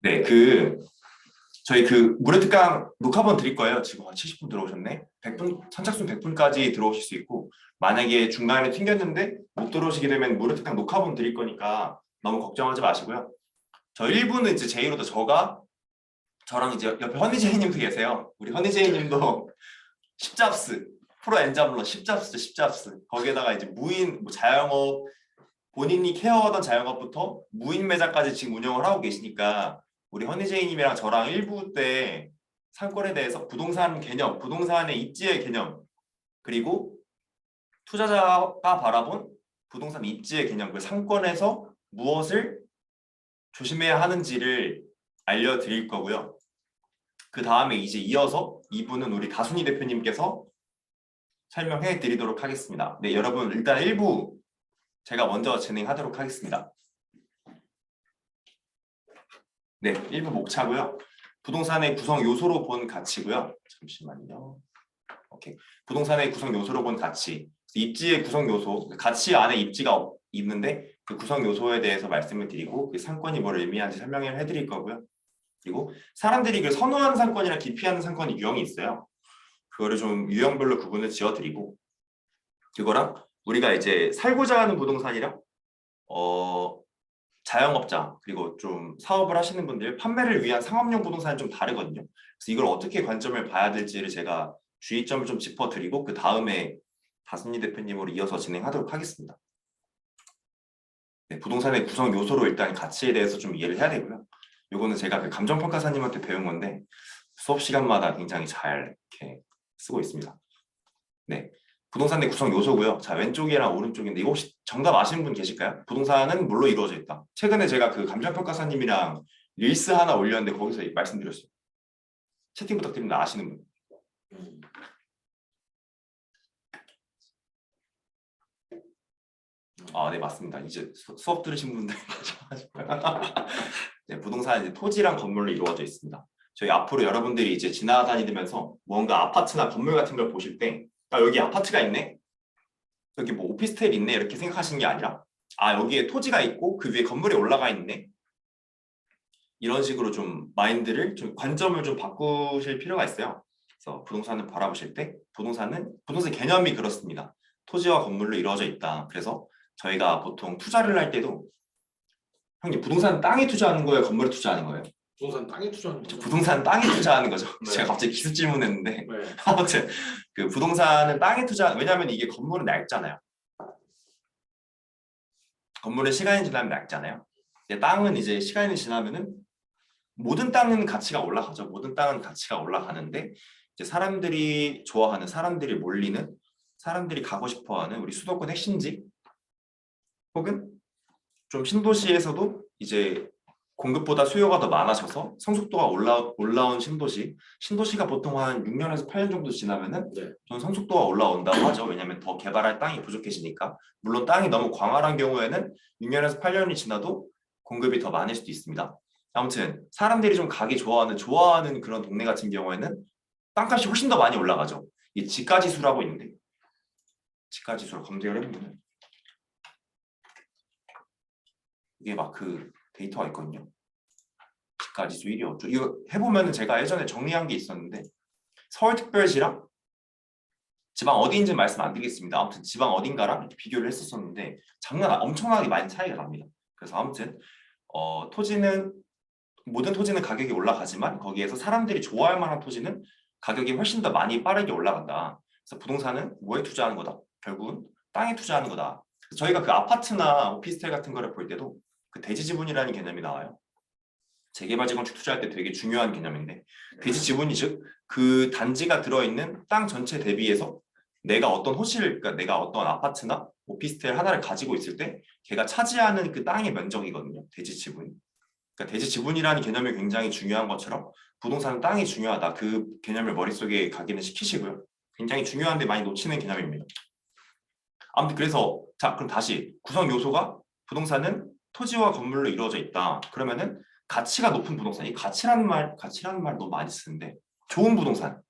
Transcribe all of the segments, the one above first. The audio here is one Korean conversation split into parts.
네, 저희 무료 특강 녹화본 드릴 거예요. 지금 한 70분 들어오셨네. 100분, 선착순 100분까지 들어오실 수 있고, 만약에 중간에 튕겼는데 못 들어오시게 되면 무료 특강 녹화본 드릴 거니까 너무 걱정하지 마시고요. 저 1부는 이제 제이로도 저랑 이제 옆에 허니제이님도 계세요. 우리 허니제이님도 십잡스, 프로 엔잡러 십잡스. 거기에다가 이제 무인, 자영업, 본인이 케어하던 자영업부터 무인 매장까지 지금 운영을 하고 계시니까 우리 허니제이님이랑 저랑 1부 때 상권에 대해서 부동산 개념, 부동산의 입지의 개념, 그리고 투자자가 바라본 부동산 입지의 개념, 그 상권에서 무엇을 조심해야 하는지를 알려드릴 거고요. 그 다음에 이제 이어서 2부는 우리 다순이 대표님께서 설명해 드리도록 하겠습니다. 네, 여러분 일단 1부 제가 먼저 진행하도록 하겠습니다. 네, 1부 목차고요. 부동산의 구성 요소로 본 가치고요. 잠시만요. 오케이. 부동산의 구성 요소로 본 가치. 입지의 구성 요소, 가치 안에 입지가 있는데 그 구성 요소에 대해서 말씀을 드리고 그 상권이 뭘 의미하는지 설명을 해드릴 거고요. 그리고 사람들이 그 선호하는 상권이랑 기피하는 상권이 유형이 있어요. 그거를 좀 유형별로 구분을 지어드리고 그거랑 우리가 이제 살고자 하는 부동산이랑 자영업자 그리고 좀 사업을 하시는 분들 판매를 위한 상업용 부동산은 좀 다르거든요. 그래서 이걸 어떻게 관점을 봐야 될지를 제가 주의점을 좀 짚어드리고 그 다음에 다순이 대표님으로 이어서 진행하도록 하겠습니다. 네, 부동산의 구성 요소로 일단 가치에 대해서 좀 이해를 해야 되고요. 요거는 제가 그 감정평가사님한테 배운 건데 수업 시간마다 굉장히 잘 이렇게 쓰고 있습니다. 네, 부동산의 구성 요소고요. 자, 왼쪽이랑 오른쪽인데 이거 혹시 정답 아시는 분 계실까요? 부동산은 뭘로 이루어져 있다. 최근에 제가 그 감정평가사님이랑 릴스 하나 올렸는데 거기서 말씀드렸어요. 채팅 부탁드립니다. 아시는 분. 아, 네, 맞습니다. 이제 수업 들으신 분들 네, 부동산은 이제 토지랑 건물로 이루어져 있습니다. 저희 앞으로 여러분들이 이제 지나다니면서 뭔가 아파트나 건물 같은 걸 보실 때 아, 여기 아파트가 있네? 여기 뭐 오피스텔 있네? 이렇게 생각하시는 게 아니라 아, 여기에 토지가 있고 그 위에 건물이 올라가 있네? 이런 식으로 좀 마인드를 좀 관점을 좀 바꾸실 필요가 있어요. 그래서 부동산을 바라보실 때 부동산 개념이 그렇습니다. 토지와 건물로 이루어져 있다. 그래서 저희가 보통 투자를 할 때도 형님 부동산 땅에 투자하는 거예요? 건물에 투자하는 거예요? 부동산 땅에 투자하는 거죠. 부동산 땅에 투자하는 거죠. 네. 제가 갑자기 기습 질문했는데 네. 아무튼 그 부동산은 땅에 왜냐하면 이게 건물은 낡잖아요. 건물은 시간이 지나면 낡잖아요. 땅은 이제 시간이 지나면은 모든 땅은 가치가 올라가죠. 모든 땅은 가치가 올라가는데 이제 사람들이 좋아하는, 사람들이 몰리는, 사람들이 가고 싶어하는 우리 수도권 핵심지 혹은 좀 신도시에서도 이제 공급보다 수요가 더 많아져서 성숙도가 올라온 신도시가 보통 한 6년에서 8년 정도 지나면은 좀 성숙도가 올라온다고 하죠. 왜냐하면 더 개발할 땅이 부족해지니까. 물론 땅이 너무 광활한 경우에는 6년에서 8년이 지나도 공급이 더 많을 수도 있습니다. 아무튼 사람들이 좀 가기 좋아하는 그런 동네 같은 경우에는 땅값이 훨씬 더 많이 올라가죠. 이 지가지수라고 있는데 지가지수로 검색을 해보면 이게 막 그 데이터가 있거든요. 지가지수 1위 어쩌 이거 해보면 제가 예전에 정리한 게 있었는데 서울특별시랑 지방 어디인지 말씀 안 드리겠습니다. 아무튼 지방 어딘가랑 이렇게 비교를 했었는데 엄청나게 많이 차이가 납니다. 그래서 아무튼 모든 토지는 가격이 올라가지만 거기에서 사람들이 좋아할 만한 토지는 가격이 훨씬 더 많이 빠르게 올라간다. 그래서 부동산은 뭐에 투자하는 거다? 결국은 땅에 투자하는 거다. 저희가 그 아파트나 오피스텔 같은 거를 볼 때도 그 대지 지분이라는 개념이 나와요. 재개발 재건축 투자할 때 되게 중요한 개념인데 대지 지분이 즉 그 단지가 들어있는 땅 전체 대비해서 그러니까 내가 어떤 아파트나 오피스텔 하나를 가지고 있을 때 걔가 차지하는 그 땅의 면적이거든요. 대지 지분이. 그러니까 대지 지분이라는 개념이 굉장히 중요한 것처럼 부동산은 땅이 중요하다. 그 개념을 머릿속에 각인을 시키시고요. 굉장히 중요한데 많이 놓치는 개념입니다. 아무튼 그래서 자 그럼 다시 구성 요소가 부동산은 토지와 건물로 이루어져 있다. 그러면은 가치가 높은 부동산, 이 가치라는 말 너무 많이 쓰는데 좋은 부동산,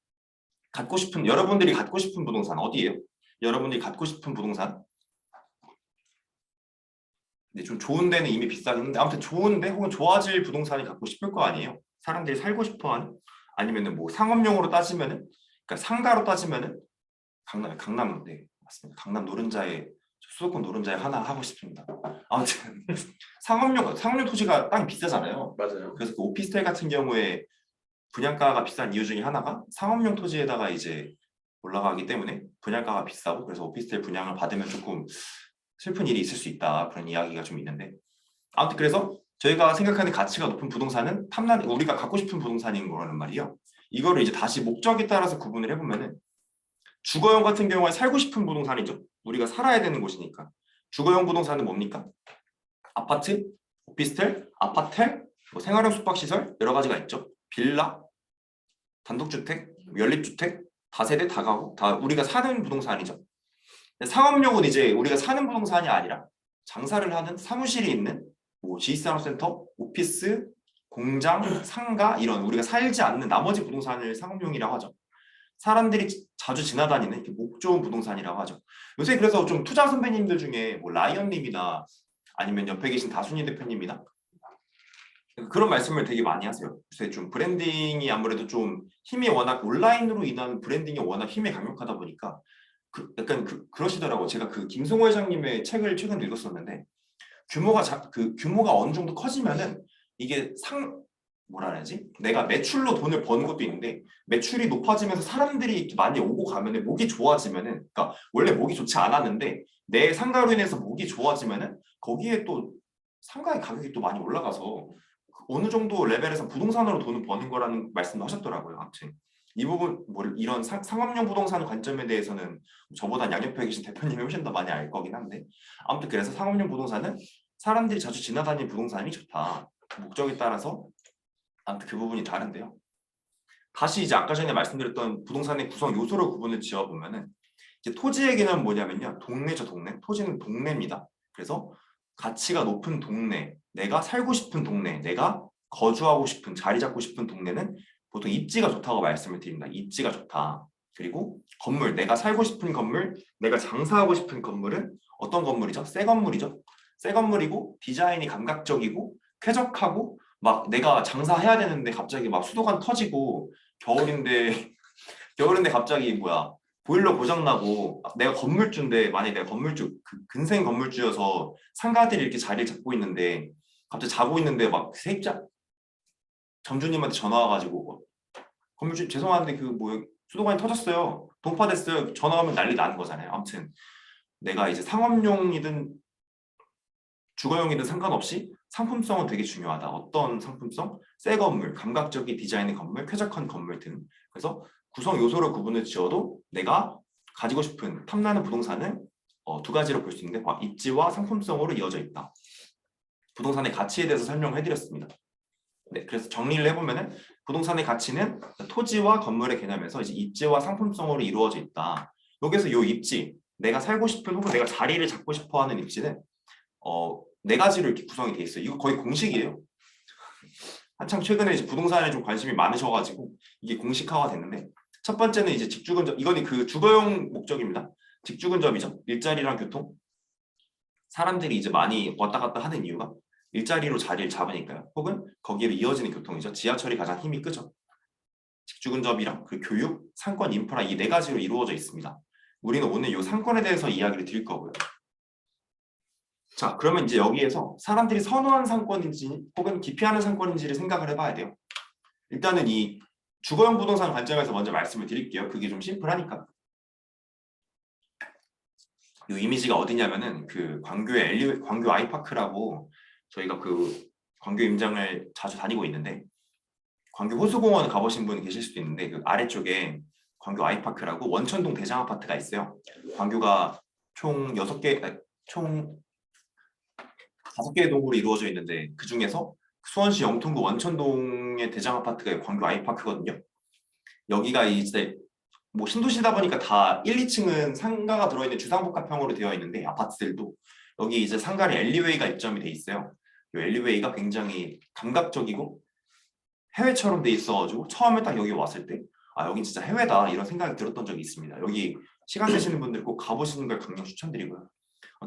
여러분들이 갖고 싶은 부동산 어디예요? 여러분들이 갖고 싶은 부동산? 근데 좀 좋은 데는 이미 비싸긴 한데 아무튼 좋은데 혹은 좋아질 부동산이 갖고 싶을 거 아니에요. 사람들이 살고 싶어하는 아니면은 뭐 상업용으로 따지면은 그러니까 상가로 따지면은 강남 네 맞습니다. 강남 노른자에 수도권 노른자에 하나 하고 싶습니다. 아무튼 상업용 토지가 땅이 비싸잖아요. 맞아요. 그래서 그 오피스텔 같은 경우에 분양가가 비싼 이유 중에 하나가 상업용 토지에다가 이제 올라가기 때문에 분양가가 비싸고 그래서 오피스텔 분양을 받으면 조금 슬픈 일이 있을 수 있다 그런 이야기가 좀 있는데 아무튼 그래서 저희가 생각하는 가치가 높은 부동산은 탐난 우리가 갖고 싶은 부동산인 거라는 말이에요. 이거를 이제 다시 목적에 따라서 구분을 해보면은 주거용 같은 경우에 살고 싶은 부동산이죠. 우리가 살아야 되는 곳이니까. 주거용 부동산은 뭡니까? 아파트, 오피스텔, 아파텔, 뭐 생활형 숙박시설 여러 가지가 있죠. 빌라, 단독주택, 연립주택, 다세대, 다가구 다 우리가 사는 부동산이죠. 상업용은 이제 우리가 사는 부동산이 아니라 장사를 하는 사무실이 있는 뭐 지식산업센터, 오피스, 공장, 상가 이런 우리가 살지 않는 나머지 부동산을 상업용이라고 하죠. 사람들이 자주 지나다니는 이렇게 목 좋은 부동산이라고 하죠. 요새 그래서 좀 투자 선배님들 중에 뭐 라이언님이나 아니면 옆에 계신 다순이 대표님이나 그런 말씀을 되게 많이 하세요. 요새 좀 브랜딩이 아무래도 좀 힘이 워낙 온라인으로 인한 브랜딩이 워낙 힘이 강력하다 보니까 약간 그러시더라고요. 제가 그 김성호 회장님의 책을 최근 읽었었는데 규모가 어느 정도 커지면은 이게 뭐라 해야지? 내가 매출로 돈을 버는 것도 있는데 매출이 높아지면서 사람들이 이렇게 많이 오고 가면은 목이 좋아지면은 그러니까 원래 목이 좋지 않았는데 내 상가로 인해서 목이 좋아지면은 거기에 또 상가의 가격이 또 많이 올라가서 어느 정도 레벨에서 부동산으로 돈을 버는 거라는 말씀도 하셨더라고요. 아무튼 이 부분 뭐 이런 상업용 부동산 관점에 대해서는 저보다 양옆에 계신 대표님이 훨씬 더 많이 알 거긴 한데 아무튼 그래서 상업용 부동산은 사람들이 자주 지나다니는 부동산이 좋다. 목적에 따라서 아무튼 그 부분이 다른데요. 다시 이제 아까 전에 말씀드렸던 부동산의 구성 요소로 구분을 지어보면은 이제 토지의 개념은 뭐냐면요. 동네죠, 동네. 토지는 동네입니다. 그래서 가치가 높은 동네, 내가 살고 싶은 동네, 내가 거주하고 싶은, 자리 잡고 싶은 동네는 보통 입지가 좋다고 말씀을 드립니다. 입지가 좋다. 그리고 건물, 내가 살고 싶은 건물, 내가 장사하고 싶은 건물은 어떤 건물이죠? 새 건물이죠. 새 건물이고 디자인이 감각적이고 쾌적하고 막 내가 장사해야 되는데 갑자기 막 수도관 터지고 겨울인데 겨울인데 갑자기 뭐야 보일러 고장나고 내가 건물주인데 만약에 내가 건물주 근생 건물주여서 상가들이 이렇게 자리를 잡고 있는데 갑자기 자고 있는데 막 세입자 점주님한테 전화 와가지고 뭐, 건물주 죄송한데 그 뭐 수도관이 터졌어요 동파됐어요 전화 오면 난리 나는 거잖아요. 아무튼 내가 이제 상업용이든 주거용이든 상관없이 상품성은 되게 중요하다. 어떤 상품성? 새 건물, 감각적인 디자인의 건물, 쾌적한 건물 등. 그래서 구성 요소로 구분을 지어도 내가 가지고 싶은 탐나는 부동산은 두 가지로 볼 수 있는데 입지와 상품성으로 이어져 있다. 부동산의 가치에 대해서 설명을 해드렸습니다. 네, 그래서 정리를 해보면은 부동산의 가치는 토지와 건물의 개념에서 이제 입지와 상품성으로 이루어져 있다. 여기서 요 입지, 내가 살고 싶은 혹은 내가 자리를 잡고 싶어하는 입지는 네 가지로 이렇게 구성이 돼 있어요. 이거 거의 공식이에요. 한창 최근에 이제 부동산에 좀 관심이 많으셔가지고 이게 공식화가 됐는데 첫 번째는 이제 직주근접 이거는 그 주거용 목적입니다. 직주근접이죠. 일자리랑 교통. 사람들이 이제 많이 왔다 갔다 하는 이유가 일자리로 자리를 잡으니까요. 혹은 거기에 이어지는 교통이죠. 지하철이 가장 힘이 끄죠. 직주근접이랑 그 교육, 상권, 인프라 이 네 가지로 이루어져 있습니다. 우리는 오늘 이 상권에 대해서 이야기를 드릴 거고요. 자, 그러면 이제 여기에서 사람들이 선호한 상권인지 혹은 기피하는 상권인지를 생각을 해봐야 돼요. 일단은 이 주거용 부동산 관점에서 먼저 말씀을 드릴게요. 그게 좀 심플하니까. 이 이미지가 어디냐면은 그 광교의 광교 아이파크라고 저희가 그 광교 임장을 자주 다니고 있는데 광교 호수공원 가보신 분 계실 수도 있는데 그 아래쪽에 광교 아이파크라고 원천동 대장 아파트가 있어요. 광교가 총 6개, 총 5개의 동으로 이루어져 있는데 그 중에서 수원시 영통구 원천동의 대장 아파트가 광교 아이파크거든요. 여기가 이제 뭐 신도시다 보니까 다 1, 2층은 상가가 들어있는 주상복합형으로 되어 있는데 아파트들도 여기 이제 상가에 엘리웨이가 입점이 돼 있어요. 이 엘리웨이가 굉장히 감각적이고 해외처럼 돼 있어가지고 처음에 딱 여기 왔을 때 아 여긴 진짜 해외다 이런 생각이 들었던 적이 있습니다. 여기 시간 되시는 분들 꼭 가보시는 걸 강력 추천드리고요.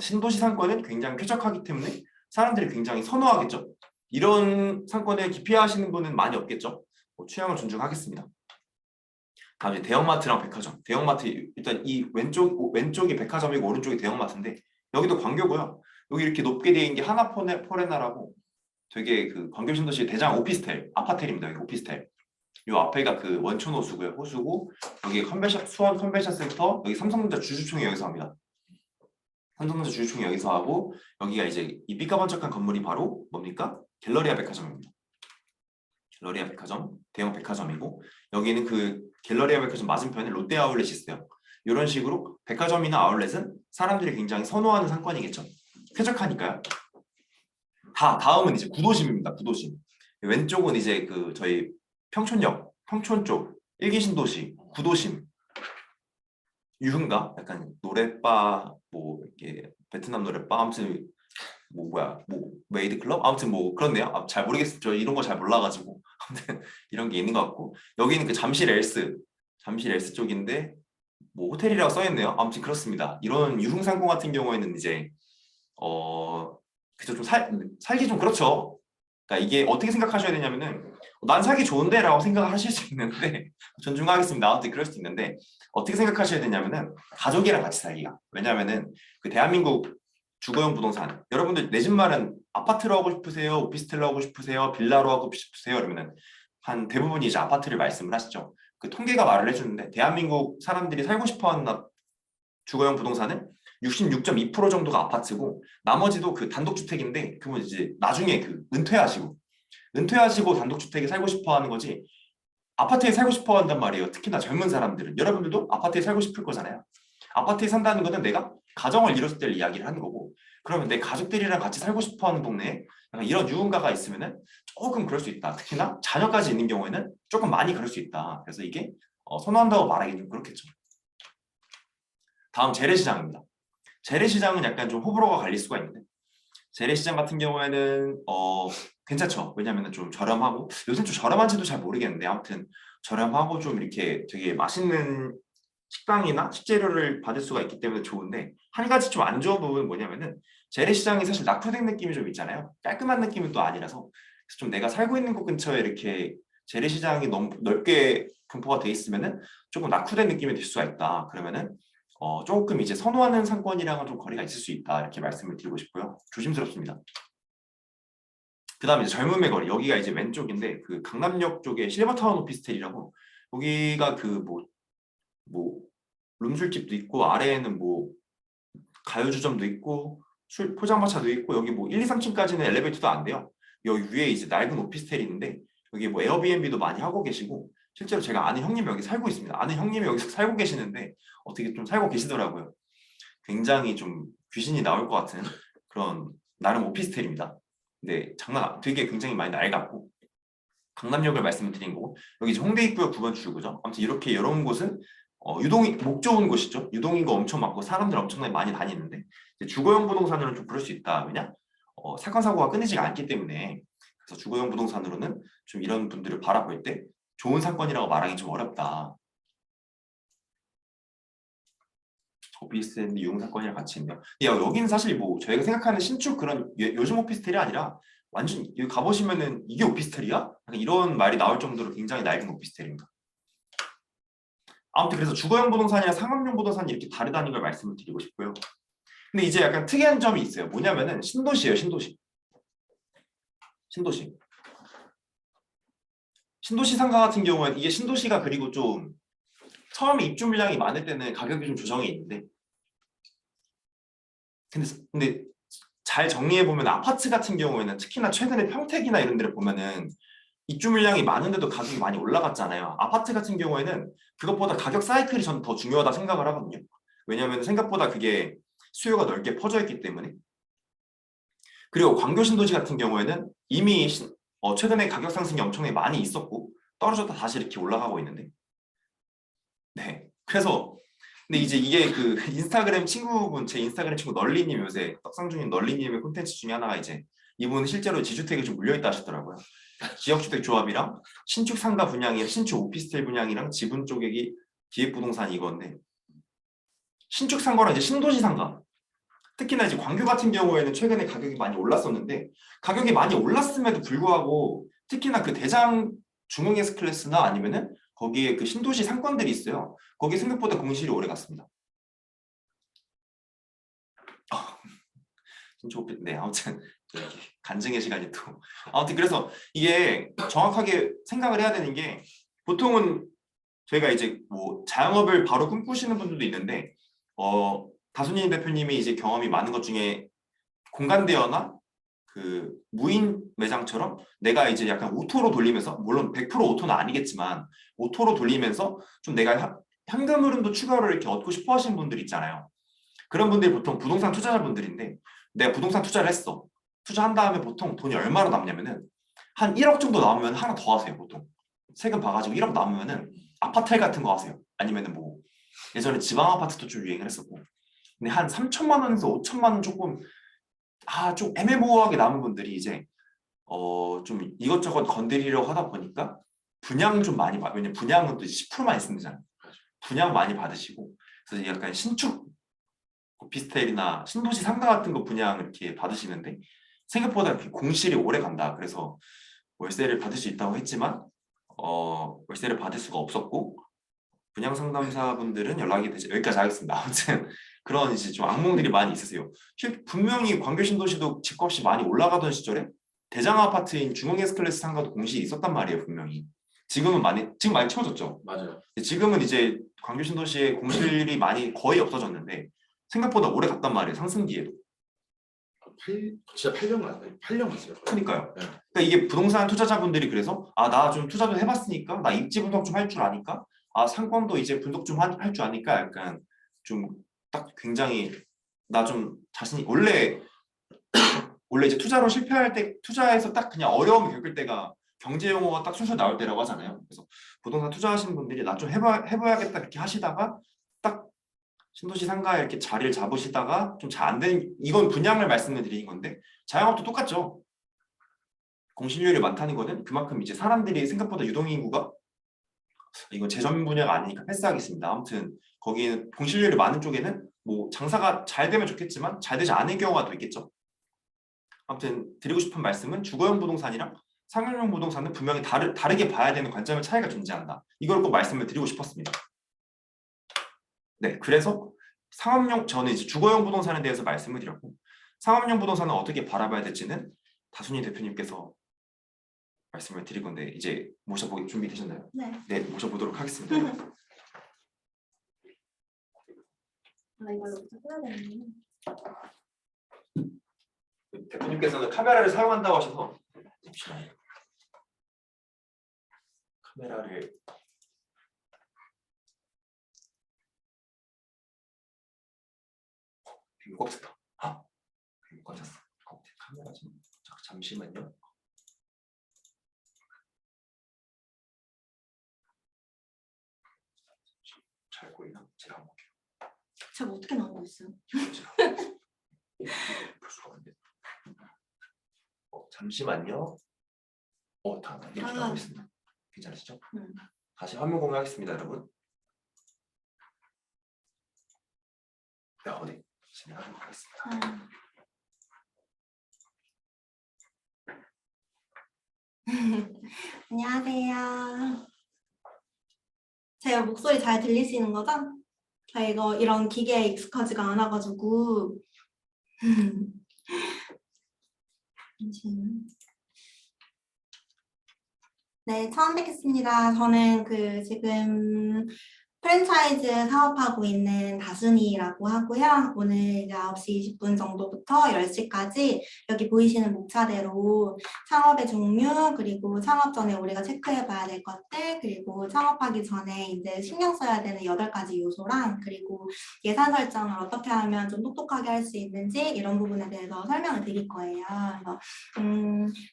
신도시 상권은 굉장히 쾌적하기 때문에 사람들이 굉장히 선호하겠죠. 이런 상권을 기피하시는 분은 많이 없겠죠. 취향을 존중하겠습니다. 다음 이제 대형마트랑 백화점. 대형마트 일단 이 왼쪽이 백화점이고 오른쪽이 대형마트인데 여기도 광교고요. 여기 이렇게 높게 되어 있는 게 하나포레나라고 되게 그 광교 신도시 대장 오피스텔 아파텔입니다. 여기 오피스텔. 요 앞에가 그 원촌 호수고요. 호수고 여기 수원 컨벤션 센터, 여기 삼성전자 주주총회 여기서 합니다. 삼성전자 주주총회 여기서 하고 여기가 이제 이 삐까번쩍한 건물이 바로 뭡니까? 갤러리아 백화점입니다. 갤러리아 백화점, 대형 백화점이고 여기는 그 갤러리아 백화점 맞은편에 롯데 아울렛이 있어요. 이런 식으로 백화점이나 아울렛은 사람들이 굉장히 선호하는 상권이겠죠. 쾌적하니까요. 다음은 이제 구도심입니다. 구도심. 왼쪽은 이제 그 저희 평촌역, 평촌 쪽, 일기신도시, 구도심, 유흥가, 약간 노래바, 뭐 이렇게 베트남 노래바, 아무튼 뭐 메이드 클럽, 아무튼 뭐 그렇네요. 잘 모르겠어요. 저 이런 거 잘 몰라가지고 아무튼 이런 게 있는 것 같고 여기는 그 잠실 엘스 쪽인데 뭐 호텔이라고 써있네요. 아무튼 그렇습니다. 이런 유흥 상권 같은 경우에는 이제 그죠, 좀 살기 좀 그렇죠. 그러니까 이게 어떻게 생각하셔야 되냐면은 난 살기 좋은데 라고 생각하실 수 있는데 존중하겠습니다. 아무튼 그럴 수 있는데 어떻게 생각하셔야 되냐면은 가족이랑 같이 살기가. 왜냐면은 그 대한민국 주거용 부동산 여러분들 내 집 말은 아파트로 하고 싶으세요? 오피스텔로 하고 싶으세요? 빌라로 하고 싶으세요? 그러면은 한 대부분이 이제 아파트를 말씀을 하시죠. 그 통계가 말을 해주는데 대한민국 사람들이 살고 싶어하는 주거용 부동산은 66.2% 정도가 아파트고 나머지도 그 단독주택인데 그건 이제 나중에 그 은퇴하시고 단독주택에 살고 싶어 하는 거지 아파트에 살고 싶어 한단 말이에요. 특히나 젊은 사람들은. 여러분들도 아파트에 살고 싶을 거잖아요. 아파트에 산다는 거는 내가 가정을 이뤘을 때 이야기를 하는 거고 그러면 내 가족들이랑 같이 살고 싶어 하는 동네에 약간 이런 유흥가가 있으면은 조금 그럴 수 있다. 특히나 자녀까지 있는 경우에는 조금 많이 그럴 수 있다. 그래서 이게 선호한다고 말하기 좀 그렇겠죠. 다음 재래시장입니다. 재래시장은 약간 좀 호불호가 갈릴 수가 있는데 재래시장 같은 경우에는 괜찮죠. 왜냐하면 좀 저렴하고 요즘 좀 저렴한지도 잘 모르겠는데 아무튼 저렴하고 좀 이렇게 되게 맛있는 식당이나 식재료를 받을 수가 있기 때문에 좋은데 한 가지 좀 안 좋은 부분은 뭐냐면은 재래시장이 사실 낙후된 느낌이 좀 있잖아요. 깔끔한 느낌은 또 아니라서 그래서 좀 내가 살고 있는 곳 근처에 이렇게 재래시장이 너무 넓게 분포가 돼 있으면은 조금 낙후된 느낌이 들 수가 있다. 그러면은 조금 이제 선호하는 상권이랑은 좀 거리가 있을 수 있다 이렇게 말씀을 드리고 싶고요. 조심스럽습니다. 그 다음에 젊음의 거리 여기가 이제 왼쪽인데 그 강남역 쪽에 실버타운 오피스텔이라고 여기가 그 뭐 룸술집도 있고 아래에는 뭐 가요주점도 있고 포장마차도 있고 여기 뭐 1, 2, 3층까지는 엘리베이터도 안 돼요. 여기 위에 이제 낡은 오피스텔이 있는데 여기 뭐 에어비앤비도 많이 하고 계시고 실제로 제가 아는 형님이 여기 살고 있습니다. 아는 형님이 여기서 살고 계시는데 어떻게 좀 살고 계시더라고요. 굉장히 좀 귀신이 나올 것 같은 그런 나름 오피스텔입니다. 근데 되게 굉장히 많이 낡았고 강남역을 말씀을 드린 거고 여기 이제 홍대 입구역 9번 출구죠. 아무튼 이렇게 이런 곳은 유동이 목 좋은 곳이죠. 유동인구 엄청 많고 사람들 엄청나게 많이 다니는데 주거용 부동산으로는 좀 그럴 수 있다. 왜냐? 사건 사고가 끊이지가 않기 때문에 그래서 주거용 부동산으로는 좀 이런 분들을 바라볼 때 좋은 상권이라고 말하기 좀 어렵다. 오피스텔 유흥 사건이랑 같이 있네요. 여기는 사실 뭐 저희가 생각하는 신축 그런 요즘 오피스텔이 아니라 완전 여기 가보시면은 이게 오피스텔이야? 이런 말이 나올 정도로 굉장히 낡은 오피스텔입니다. 아무튼 그래서 주거용 부동산이랑 상업용 부동산이 이렇게 다르다는 걸 말씀을 드리고 싶고요. 근데 이제 약간 특이한 점이 있어요. 뭐냐면은 신도시예요, 신도시. 신도시 상가 같은 경우에 이게 신도시가 그리고 좀 처음에 입주 물량이 많을 때는 가격이 좀 조정이 있는데 근데 잘 정리해 보면 아파트 같은 경우에는 특히나 최근에 평택이나 이런 데를 보면은 입주 물량이 많은데도 가격이 많이 올라갔잖아요. 아파트 같은 경우에는 그것보다 가격 사이클이 저는 더 중요하다 생각을 하거든요. 왜냐하면 생각보다 그게 수요가 넓게 퍼져 있기 때문에. 그리고 광교 신도시 같은 경우에는 이미 최근에 가격 상승이 엄청나게 많이 있었고 떨어졌다 다시 이렇게 올라가고 있는데 네. 그래서 근데 이제 이게 그 인스타그램 친구분 제 인스타그램 친구 널리님 요새 떡상 중인 널리님의 콘텐츠 중에 하나가 이제 이분은 실제로 지주택이 좀 물려있다 하시더라고요. 지역주택 조합이랑 신축 상가 분양이 신축 오피스텔 분양이랑 지분 쪼개기 기획부동산 이건데 신축 상가랑 이제 신도시 상가 특히나 이제 광교 같은 경우에는 최근에 가격이 많이 올랐었는데 가격이 많이 올랐음에도 불구하고 특히나 그 대장 중흥 S클래스나 아니면은 거기에 그 신도시 상권들이 있어요. 거기 생각보다 공실이 오래 갔습니다. 네, 아무튼 간증의 시간이 또 아무튼 그래서 이게 정확하게 생각을 해야 되는 게 보통은 저희가 이제 뭐 자영업을 바로 꿈꾸시는 분들도 있는데 다순이 대표님이 이제 경험이 많은 것 중에 공간대여나 그 무인 매장처럼 내가 이제 약간 오토로 돌리면서 물론 100% 오토는 아니겠지만 오토로 돌리면서 좀 내가 현금 흐름도 추가로 이렇게 얻고 싶어 하시는 분들 있잖아요. 그런 분들이 보통 부동산 투자자분들인데 내가 부동산 투자를 했어. 투자한 다음에 보통 돈이 얼마나 남냐면은 한 1억 정도 남으면 하나 더 하세요. 보통 세금 봐가지고 1억 남으면은 아파트 같은 거 하세요. 아니면은 뭐 예전에 지방 아파트도 좀 유행을 했었고 근데 한 3천만 원에서 5천만 원 조금 좀 애매모호하게 남은 분들이 이제 좀 이것저것 건드리려고 하다 보니까 분양 좀 많이 왜냐면 분양은 또 10%만 있으면 되잖아요. 분양 많이 받으시고 그래서 약간 신축 오피스텔이나 신도시 상가 같은 거 분양 이렇게 받으시는데 생각보다 이렇게 공실이 오래 간다. 그래서 월세를 받을 수 있다고 했지만 월세를 받을 수가 없었고 분양 상담사분들은 연락이 되지 여기까지 하겠습니다. 아무튼 그런 이제 좀 악몽들이 많이 있으세요. 분명히 광교 신도시도 집값이 많이 올라가던 시절에 대장 아파트인 중흥 S클래스 상가도 공실이 있었단 말이에요. 분명히 지금 많이 채워졌죠. 맞아요. 지금은 이제 광교 신도시의 공실이 많이 거의 없어졌는데 생각보다 오래 갔단 말이에요. 상승기에도. 진짜 8년 갔어요. 8년 갔어요. 그러니까요. 네. 그러니까 이게 부동산 투자자분들이 그래서 나 좀 투자도 해봤으니까 나 입지 분석 좀 할 줄 아니까 상권도 이제 분석 좀 할 줄 아니까 약간 좀 딱 굉장히 나 좀 자신이 원래 이제 투자로 실패할 때 투자해서 딱 그냥 어려움을 겪을 때가 경제 용어가 딱 술술 나올 때라고 하잖아요. 그래서 부동산 투자하시는 분들이 나 좀 해봐야겠다 이렇게 하시다가 딱 신도시 상가에 이렇게 자리를 잡으시다가 좀 잘 안 되는 이건 분양을 말씀을 드리는 건데 자영업도 똑같죠. 공실률이 많다는 거는 그만큼 이제 사람들이 생각보다 유동인구가 이건 제 전문 분야가 아니니까 패스하겠습니다. 아무튼 거기는 공실률이 많은 쪽에는 뭐 장사가 잘 되면 좋겠지만 잘 되지 않은 경우가 또 있겠죠. 아무튼 드리고 싶은 말씀은 주거용 부동산이랑 상업용 부동산은 분명히 다르게 봐야 되는 관점의 차이가 존재한다. 이걸 꼭 말씀을 드리고 싶었습니다. 네, 그래서 저는 이제 주거용 부동산에 대해서 말씀을 드렸고 상업용 부동산은 어떻게 바라봐야 될지는 다순이 대표님께서 말씀을 드릴 건데 이제 모셔보기 준비되셨나요? 네. 네, 모셔보도록 하겠습니다. 이걸로 해야 되는데. 대표님께서는 카메라를 사용한다고 하셔서 잠시만요. 카메라를 이거 꽉 찼다. 이거 꽉 찼어. 카메라 좀 잠시만요. 잘 보이나? 제가 한번 볼게요. 제가 어떻게 나오고 있어요? 볼 수가 없는데. 잠시만요. 다 이렇게 나오고 있습니다. 괜찮으시죠? 다시 화면 공유하겠습니다, 여러분. 네, 진행하도록 하겠습니다. 안녕하세요. 제 목소리 잘 들리시는 거죠? 저 이런 기계에 익숙하지가 않아가지고. 네, 처음 뵙겠습니다. 저는 지금 프랜차이즈 사업하고 있는 다순이라고 하고요. 오늘 이제 9시 20분 정도부터 10시까지 여기 보이시는 목차대로 창업의 종류, 그리고 창업 전에 우리가 체크해봐야 될 것들, 그리고 창업하기 전에 이제 신경 써야 되는 8가지 요소랑, 그리고 예산 설정을 어떻게 하면 좀 똑똑하게 할 수 있는지 이런 부분에 대해서 설명을 드릴 거예요. 그래서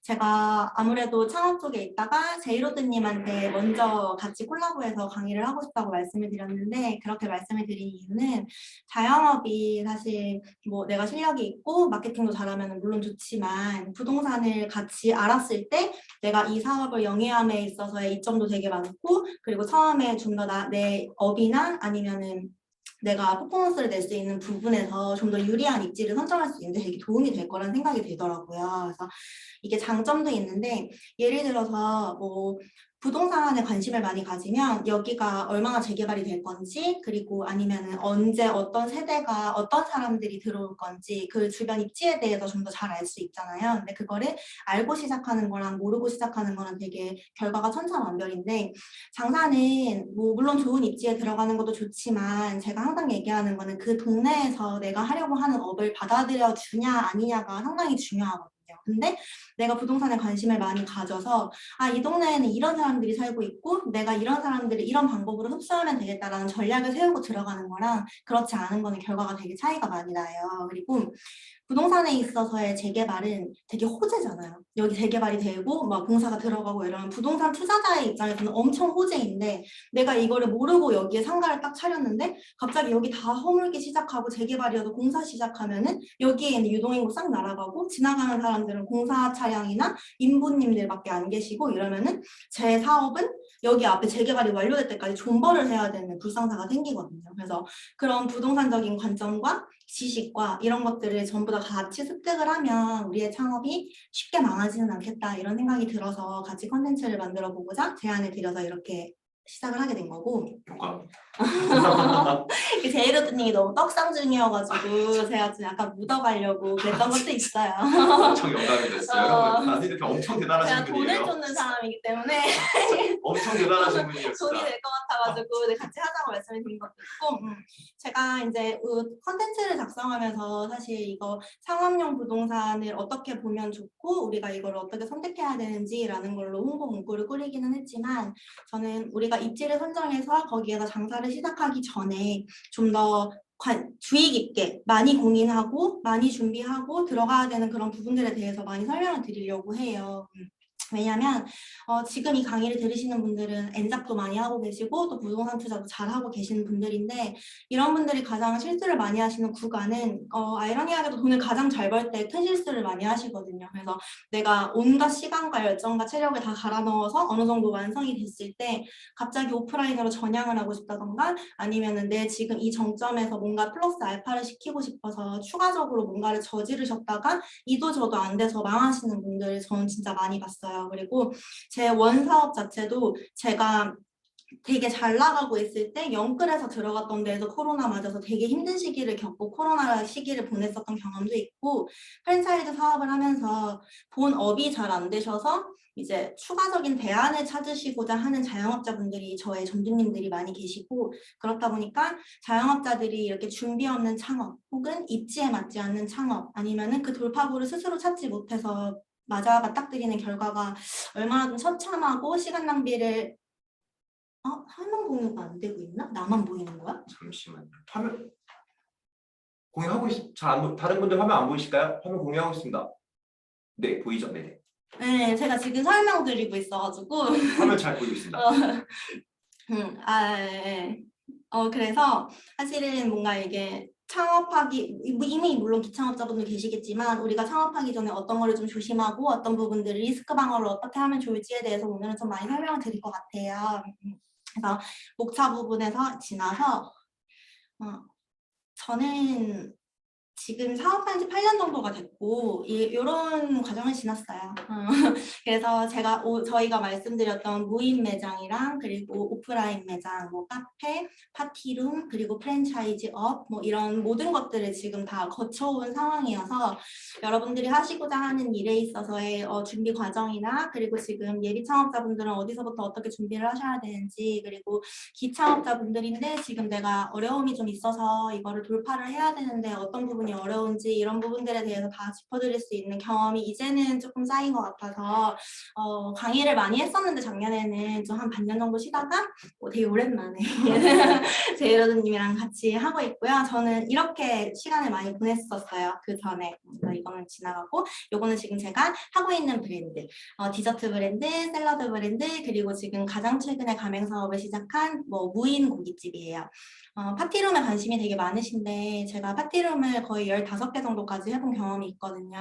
제가 아무래도 창업 쪽에 있다가 제이로드님한테 먼저 같이 콜라보해서 강의를 하고 싶다고 말씀을 드렸는데, 그렇게 말씀을 드린 이유는 자영업이 사실 뭐 내가 실력이 있고 마케팅도 잘하면 물론 좋지만 부동산을 같이 알았을 때 내가 이 사업을 영위함에 있어서의 이점도 되게 많고, 그리고 처음에 좀 더 내 업이나 아니면은 내가 퍼포먼스를 낼 수 있는 부분에서 좀 더 유리한 입지를 선정할 수 있는데 되게 도움이 될 거라는 생각이 들더라고요. 그래서 이게 장점도 있는데 예를 들어서 뭐 부동산에 관심을 많이 가지면 여기가 얼마나 재개발이 될 건지 그리고 아니면은 언제 어떤 세대가 어떤 사람들이 들어올 건지 그 주변 입지에 대해서 좀 더 잘 알 수 있잖아요. 근데 그거를 알고 시작하는 거랑 모르고 시작하는 거랑 되게 결과가 천차만별인데 장사는 뭐 물론 좋은 입지에 들어가는 것도 좋지만 제가 항상 얘기하는 거는 그 동네에서 내가 하려고 하는 업을 받아들여 주냐 아니냐가 상당히 중요하거든요. 근데 내가 부동산에 관심을 많이 가져서 아, 이 동네에는 이런 사람들이 살고 있고 내가 이런 사람들을 이런 방법으로 흡수하면 되겠다라는 전략을 세우고 들어가는 거랑 그렇지 않은 거는 결과가 되게 차이가 많이 나요. 그리고 부동산에 있어서의 재개발은 되게 호재잖아요. 여기 재개발이 되고 막 공사가 들어가고 이러면 부동산 투자자의 입장에서는 엄청 호재인데 내가 이거를 모르고 여기에 상가를 딱 차렸는데 갑자기 여기 다 허물기 시작하고 재개발이어도 공사 시작하면은 여기에 있는 유동인구 싹 날아가고 지나가는 사람들은 공사 차량이나 인부님들밖에 안 계시고 이러면은 제 사업은 여기 앞에 재개발이 완료될 때까지 존버를 해야 되는 불상사가 생기거든요. 그래서 그런 부동산적인 관점과 지식과 이런 것들을 전부 다 같이 습득을 하면 우리의 창업이 쉽게 망하지는 않겠다 이런 생각이 들어서 같이 컨텐츠를 만들어 보고자 제안을 드려서 이렇게 시작을 하게 된 거고 용감합니다. 제이로드님이 너무 떡상중이어가지고 제가 좀 약간 묻어가려고 그랬던 것도 있어요. 엄청 영감이 됐어요. 여러분, 나는 이렇게 엄청 대단하신 제가 돈을 분이에요. 쫓는 사람이기 때문에 엄청 대단하신 분이에요. 돈이 진짜. 될 것 같아가지고 네, 같이 하자고 말씀을 드린 것도 있고 제가 이제 컨텐츠를 작성하면서 사실 이거 상업용 부동산을 어떻게 보면 좋고 우리가 이걸 어떻게 선택해야 되는지라는 걸로 홍보 문구를 꾸리기는 했지만 저는 우리가 입지를 선정해서 거기에서 장사를 시작하기 전에 좀 더 주의 깊게 많이 고민하고 많이 준비하고 들어가야 되는 그런 부분들에 대해서 많이 설명을 드리려고 해요. 왜냐하면 지금 이 강의를 들으시는 분들은 엔잡도 많이 하고 계시고 또 부동산 투자도 잘 하고 계시는 분들인데 이런 분들이 가장 실수를 많이 하시는 구간은 아이러니하게도 돈을 가장 잘 벌 때 큰 실수를 많이 하시거든요. 그래서 내가 온갖 시간과 열정과 체력을 다 갈아 넣어서 어느 정도 완성이 됐을 때 갑자기 오프라인으로 전향을 하고 싶다던가 아니면은 내 지금 이 정점에서 뭔가 플러스 알파를 시키고 싶어서 추가적으로 뭔가를 저지르셨다가 이도 저도 안 돼서 망하시는 분들 저는 진짜 많이 봤어요. 그리고 제 원사업 자체도 제가 되게 잘 나가고 있을 때 영끌에서 들어갔던 데에서 코로나 맞아서 되게 힘든 시기를 겪고 코로나 시기를 보냈었던 경험도 있고 프랜차이즈 사업을 하면서 본업이 잘 안 되셔서 이제 추가적인 대안을 찾으시고자 하는 자영업자분들이 저의 점주님들이 많이 계시고 그렇다 보니까 자영업자들이 이렇게 준비 없는 창업 혹은 입지에 맞지 않는 창업 아니면은 그 돌파구를 스스로 찾지 못해서 맞닥뜨리는 결과가 얼마나 좀 처참하고 시간 낭비를 화면 공유가 안 되고 있나? 나만 보이는 거야? 잠시만요. 화면 공유하고 다른 분들 화면 안 보이실까요? 화면 공유하고 있습니다. 네, 보이죠? 네. 네, 제가 지금 설명드리고 있어가지고 화면 잘 보이고 있습니다. 네. 그래서 사실은 뭔가 이게 창업하기 이미 물론 기창업자분들 계시겠지만 우리가 창업하기 전에 어떤 거를 좀 조심하고 어떤 부분들을 리스크 방어를 어떻게 하면 좋을지에 대해서 오늘은 좀 많이 설명을 드릴 것 같아요. 그래서 목차 부분에서 지나서 저는 지금 사업한 지 8년 정도가 됐고 이런 과정을 지났어요. 그래서 저희가 말씀드렸던 무인 매장이랑 그리고 오프라인 매장, 뭐 카페, 파티룸, 그리고 프랜차이즈업 뭐 이런 모든 것들을 지금 다 거쳐온 상황이어서 여러분들이 하시고자 하는 일에 있어서의 준비 과정이나 그리고 지금 예비 창업자분들은 어디서부터 어떻게 준비를 하셔야 되는지 그리고 기창업자분들인데 지금 내가 어려움이 좀 있어서 이거를 돌파를 해야 되는데 어떤 부분이 어려운지 이런 부분들에 대해서 다 짚어드릴 수 있는 경험이 이제는 조금 쌓인 것 같아서 강의를 많이 했었는데 작년에는 좀 한 반년 정도 쉬다가 되게 오랜만에 제이로드님이랑 같이 하고 있고요. 저는 이렇게 시간을 많이 보냈었어요. 그 전에 이거는 지나가고 요거는 지금 제가 하고 있는 브랜드 디저트 브랜드, 샐러드 브랜드 그리고 지금 가장 최근에 가맹 사업을 시작한 무인 고깃집이에요. 파티룸에 관심이 되게 많으신데 제가 파티룸을 거의 거의 15개 정도까지 해본 경험이 있거든요.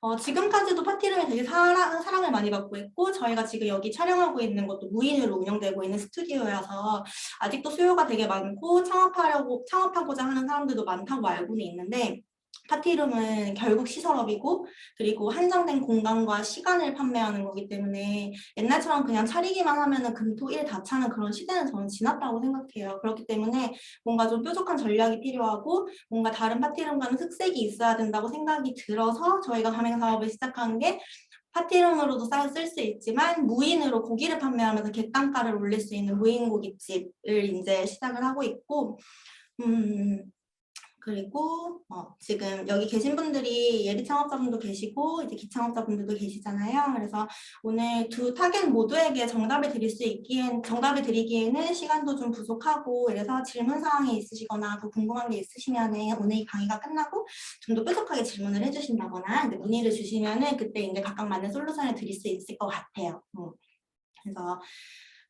그래서 지금까지도 파티룸이 되게 사랑을 많이 받고 있고 저희가 지금 여기 촬영하고 있는 것도 무인으로 운영되고 있는 스튜디오여서 아직도 수요가 되게 많고 창업하고자 하는 사람들도 많다고 알고는 있는데 파티룸은 결국 시설업이고 그리고 한정된 공간과 시간을 판매하는 거기 때문에 옛날처럼 그냥 차리기만 하면은 금토일 다 차는 그런 시대는 저는 지났다고 생각해요. 그렇기 때문에 뭔가 좀 뾰족한 전략이 필요하고 뭔가 다른 파티룸과는 특색이 있어야 된다고 생각이 들어서 저희가 가맹사업을 시작한 게 파티룸으로도 쓸 수 있지만 무인으로 고기를 판매하면서 객단가를 올릴 수 있는 무인 고깃집을 이제 시작을 하고 있고 그리고 지금 여기 계신 분들이 예비 창업자분도 계시고 이제 기창업자분들도 계시잖아요. 그래서 오늘 두 타겟 모두에게 정답을 드리기에는 시간도 좀 부족하고 이래서 질문 사항이 있으시거나 더 궁금한 게 있으시면은 오늘 이 강의가 끝나고 좀 더 뾰족하게 질문을 해주신다거나 문의를 주시면은 그때 이제 각각 맞는 솔루션을 드릴 수 있을 것 같아요. 그래서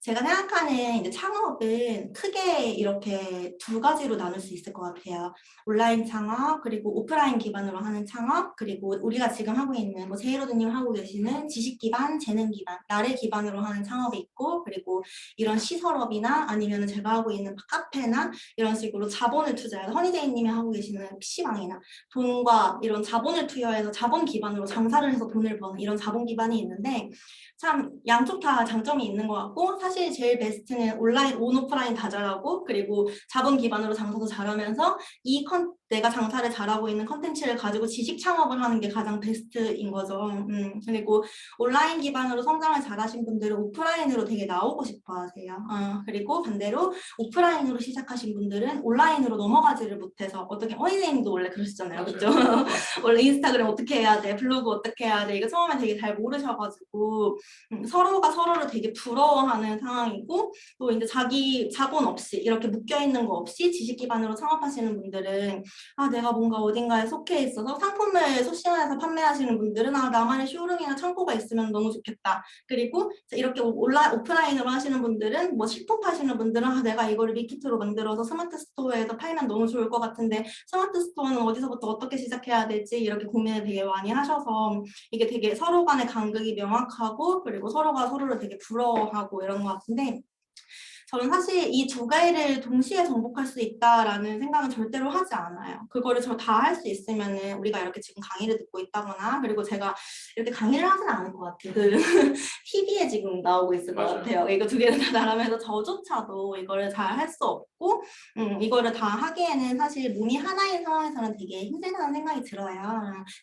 제가 생각하는 이제 창업은 크게 이렇게 두 가지로 나눌 수 있을 것 같아요. 온라인 창업, 그리고 오프라인 기반으로 하는 창업, 그리고 우리가 지금 하고 있는 뭐 제이로드님 하고 계시는 지식 기반, 재능 기반, 나를 기반으로 하는 창업이 있고, 그리고 이런 시설업이나 아니면 제가 하고 있는 카페나 이런 식으로 자본을 투자해서 허니제이님이 하고 계시는 PC방이나 돈과 이런 자본을 투여해서 자본 기반으로 장사를 해서 돈을 버는 이런 자본 기반이 있는데 참 양쪽 다 장점이 있는 것 같고 사실 제일 베스트는 온라인, 온오프라인 다 잘하고 그리고 자본 기반으로 장사도 잘하면서 내가 장사를 잘하고 있는 컨텐츠를 가지고 지식 창업을 하는 게 가장 베스트인 거죠. 그리고 온라인 기반으로 성장을 잘하신 분들은 오프라인으로 되게 나오고 싶어 하세요. 그리고 반대로 오프라인으로 시작하신 분들은 온라인으로 넘어가지를 못해서 어떻게 허니제이님도 원래 그러시잖아요. 그렇죠? 원래 인스타그램 어떻게 해야 돼? 블로그 어떻게 해야 돼? 이거 처음에 되게 잘 모르셔가지고 서로가 서로를 되게 부러워하는 상황이고 또 이제 자기 자본 없이 이렇게 묶여있는 거 없이 지식 기반으로 창업하시는 분들은 내가 뭔가 어딘가에 속해 있어서 상품을 소싱해서 판매하시는 분들은 나만의 쇼룸이나 창고가 있으면 너무 좋겠다. 그리고 이렇게 오프라인으로 하시는 분들은 뭐 식품 파시는 분들은 내가 이거를 밀키트로 만들어서 스마트 스토어에서 팔면 너무 좋을 것 같은데 스마트 스토어는 어디서부터 어떻게 시작해야 될지 이렇게 고민을 되게 많이 하셔서 이게 되게 서로 간의 간극이 명확하고 그리고 서로가 서로를 되게 부러워하고 이런 것 같은데 저는 사실 이 두 가지를 동시에 정복할 수 있다라는 생각은 절대로 하지 않아요. 그거를 저 다 할 수 있으면은 우리가 이렇게 지금 강의를 듣고 있다거나 그리고 제가 이렇게 강의를 하지는 않을 것 같아요. TV에 지금 나오고 있을 것 같아요. 이거 두 개를 다 잘하면서 저조차도 이거를 잘 할 수 없고 이거를 다 하기에는 사실 몸이 하나인 상황에서는 되게 힘들다는 생각이 들어요.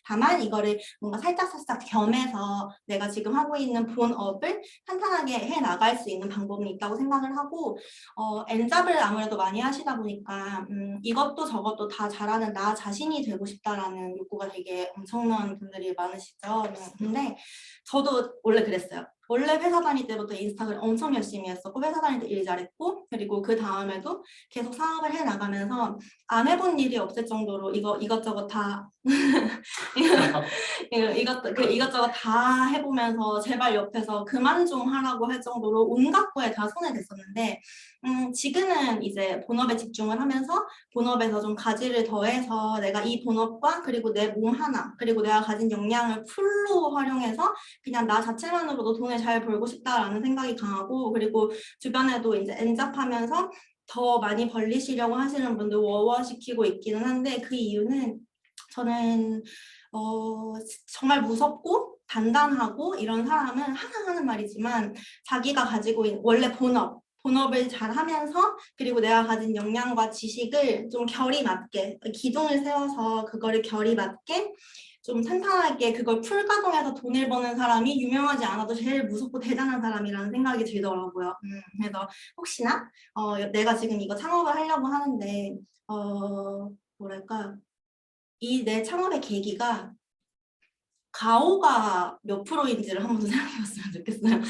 다만 이거를 뭔가 살짝살짝 겸해서 내가 지금 하고 있는 본업을 탄탄하게 해나갈 수 있는 방법은 있다고 생각을 하고 엔잡을 아무래도 많이 하시다 보니까 이것도 저것도 다 잘하는 나 자신이 되고 싶다라는 욕구가 되게 엄청난 분들이 많으시죠. 근데 저도 원래 그랬어요. 원래 회사 다닐 때부터 인스타그램 엄청 열심히 했었고 회사 다닐 때 일 잘했고 그리고 그 다음에도 계속 사업을 해나가면서 안 해본 일이 없을 정도로 이것저것 다 이것저것 다 해보면서 제발 옆에서 그만 좀 하라고 할 정도로 온갖 거에 다 손을 댔었는데 지금은 이제 본업에 집중을 하면서 본업에서 좀 가지를 더해서 내가 이 본업과 그리고 내 몸 하나 그리고 내가 가진 역량을 풀로 활용해서 그냥 나 자체만으로도 돈을 잘 벌고 싶다라는 생각이 강하고 그리고 주변에도 이제 엔잡하면서 더 많이 벌리시려고 하시는 분들 워워시키고 있기는 한데 그 이유는 저는 정말 무섭고 단단하고 이런 사람은 항상 하는 말이지만 자기가 가지고 있는 원래 본업을 잘 하면서 그리고 내가 가진 역량과 지식을 좀 결이 맞게 기둥을 세워서 그거를 결이 맞게 좀 탄탄하게 그걸 풀가동해서 돈을 버는 사람이 유명하지 않아도 제일 무섭고 대단한 사람이라는 생각이 들더라고요. 그래서 혹시나 내가 지금 이거 창업을 하려고 하는데 뭐랄까 이 내 창업의 계기가 가오가 몇 프로인지를 한번 생각해봤으면 좋겠어요.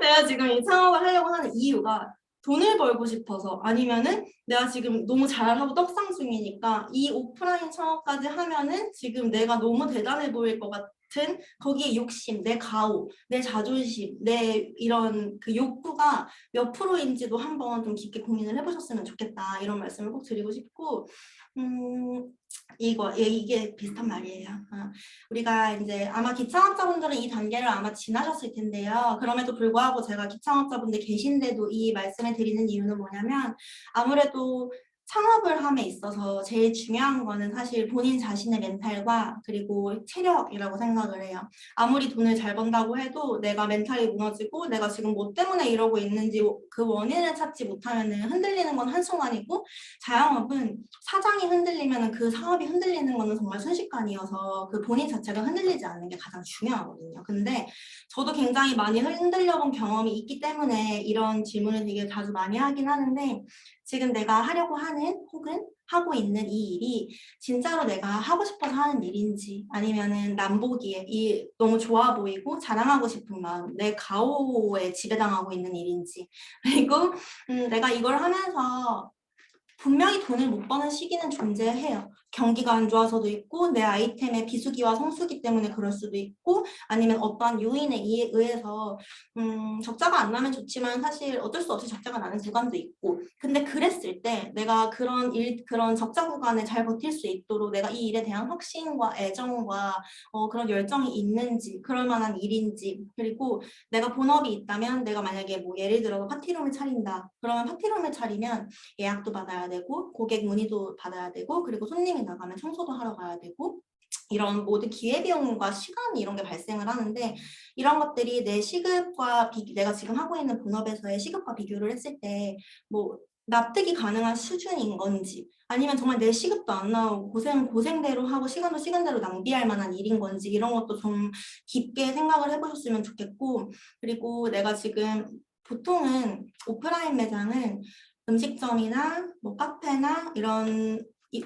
내가 지금 이 창업을 하려고 하는 이유가 돈을 벌고 싶어서 아니면은 내가 지금 너무 잘하고 떡상 중이니까 이 오프라인 창업까지 하면은 지금 내가 너무 대단해 보일 것 같은 거기에 욕심, 내 가오, 내 자존심, 내 이런 그 욕구가 몇 프로인지도 한번 좀 깊게 고민을 해보셨으면 좋겠다 이런 말씀을 꼭 드리고 싶고 이게 비슷한 말이에요. 우리가 이제 아마 기창업자분들은 이 단계를 아마 지나셨을 텐데요. 그럼에도 불구하고 제가 기창업자분들 계신데도 이 말씀을 드리는 이유는 뭐냐면 아무래도 창업을 함에 있어서 제일 중요한 거는 사실 본인 자신의 멘탈과 그리고 체력이라고 생각을 해요. 아무리 돈을 잘 번다고 해도 내가 멘탈이 무너지고 내가 지금 뭐 때문에 이러고 있는지 그 원인을 찾지 못하면 흔들리는 건 한순간이고 자영업은 사장이 흔들리면 그 사업이 흔들리는 거는 정말 순식간이어서 그 본인 자체가 흔들리지 않는 게 가장 중요하거든요. 근데 저도 굉장히 많이 흔들려 본 경험이 있기 때문에 이런 질문을 되게 자주 많이 하긴 하는데 지금 내가 하려고 하는 혹은 하고 있는 이 일이 진짜로 내가 하고 싶어서 하는 일인지 아니면은 남 보기에 이 너무 좋아 보이고 자랑하고 싶은 마음, 내 가오에 지배당하고 있는 일인지 그리고 내가 이걸 하면서 분명히 돈을 못 버는 시기는 존재해요. 경기가 안 좋아서도 있고 내 아이템의 비수기와 성수기 때문에 그럴 수도 있고 아니면 어떠한 요인에 의해서 적자가 안 나면 좋지만 사실 어쩔 수 없이 적자가 나는 구간도 있고 근데 그랬을 때 내가 그런 적자 구간을 잘 버틸 수 있도록 내가 이 일에 대한 확신과 애정과 그런 열정이 있는지 그럴 만한 일인지 그리고 내가 본업이 있다면 내가 만약에 뭐 예를 들어 파티룸을 차린다 그러면 파티룸을 차리면 예약도 받아야 되고 고객 문의도 받아야 되고 그리고 손님이 나가면 청소도 하러 가야 되고 이런 모든 기회비용과 시간 이런 게 발생을 하는데 이런 것들이 내 시급과 내가 지금 하고 있는 본업에서의 시급과 비교를 했을 때 뭐 납득이 가능한 수준인 건지 아니면 정말 내 시급도 안 나오고 고생대로 하고 시간도 시간대로 낭비할 만한 일인 건지 이런 것도 좀 깊게 생각을 해보셨으면 좋겠고 그리고 내가 지금 보통은 오프라인 매장은 음식점이나 뭐 카페나 이런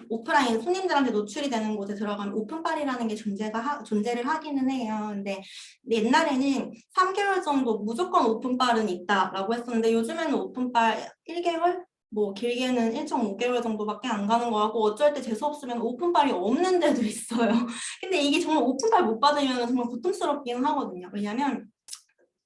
오프라인 손님들한테 노출이 되는 곳에 들어가면 오픈빨이라는 게 존재를 하기는 해요. 근데 옛날에는 3개월 정도 무조건 오픈빨은 있다라고 했었는데 요즘에는 오픈빨 1개월? 뭐 길게는 1.5개월 정도밖에 안 가는 거 같고 어쩔 때 재수 없으면 오픈빨이 없는 데도 있어요. 근데 이게 정말 오픈빨 못 받으면 정말 고통스럽긴 하거든요. 왜냐면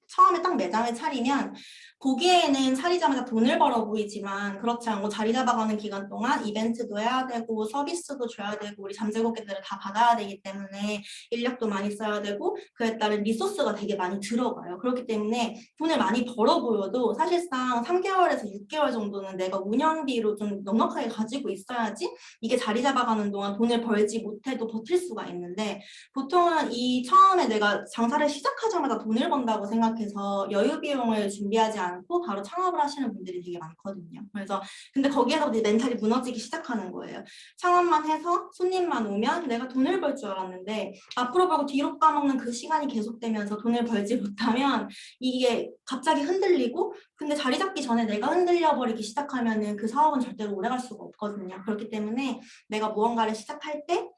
처음에 딱 매장을 차리면 보기에는 차리자마자 돈을 벌어 보이지만 그렇지 않고 자리 잡아가는 기간 동안 이벤트도 해야 되고 서비스도 줘야 되고 우리 잠재 고객들을 다 받아야 되기 때문에 인력도 많이 써야 되고 그에 따른 리소스가 되게 많이 들어가요. 그렇기 때문에 돈을 많이 벌어 보여도 사실상 3개월에서 6개월 정도는 내가 운영비로 좀 넉넉하게 가지고 있어야지 이게 자리 잡아가는 동안 돈을 벌지 못해도 버틸 수가 있는데 보통은 이 처음에 내가 장사를 시작하자마자 돈을 번다고 생각해서 여유 비용을 준비하지 않고 바로 창업을 하시는 분들이 되게 많거든요. 그래서 근데 거기에서 이제 멘탈이 무너지기 시작하는 거예요. 창업만 해서 손님만 오면 내가 돈을 벌 줄 알았는데 앞으로 벌고 뒤로 까먹는 그 시간이 계속되면서 돈을 벌지 못하면 이게 갑자기 흔들리고 근데 자리 잡기 전에 내가 흔들려 버리기 시작하면은 그 사업은 절대로 오래 갈 수가 없거든요. 그렇기 때문에 내가 무언가를 시작할 때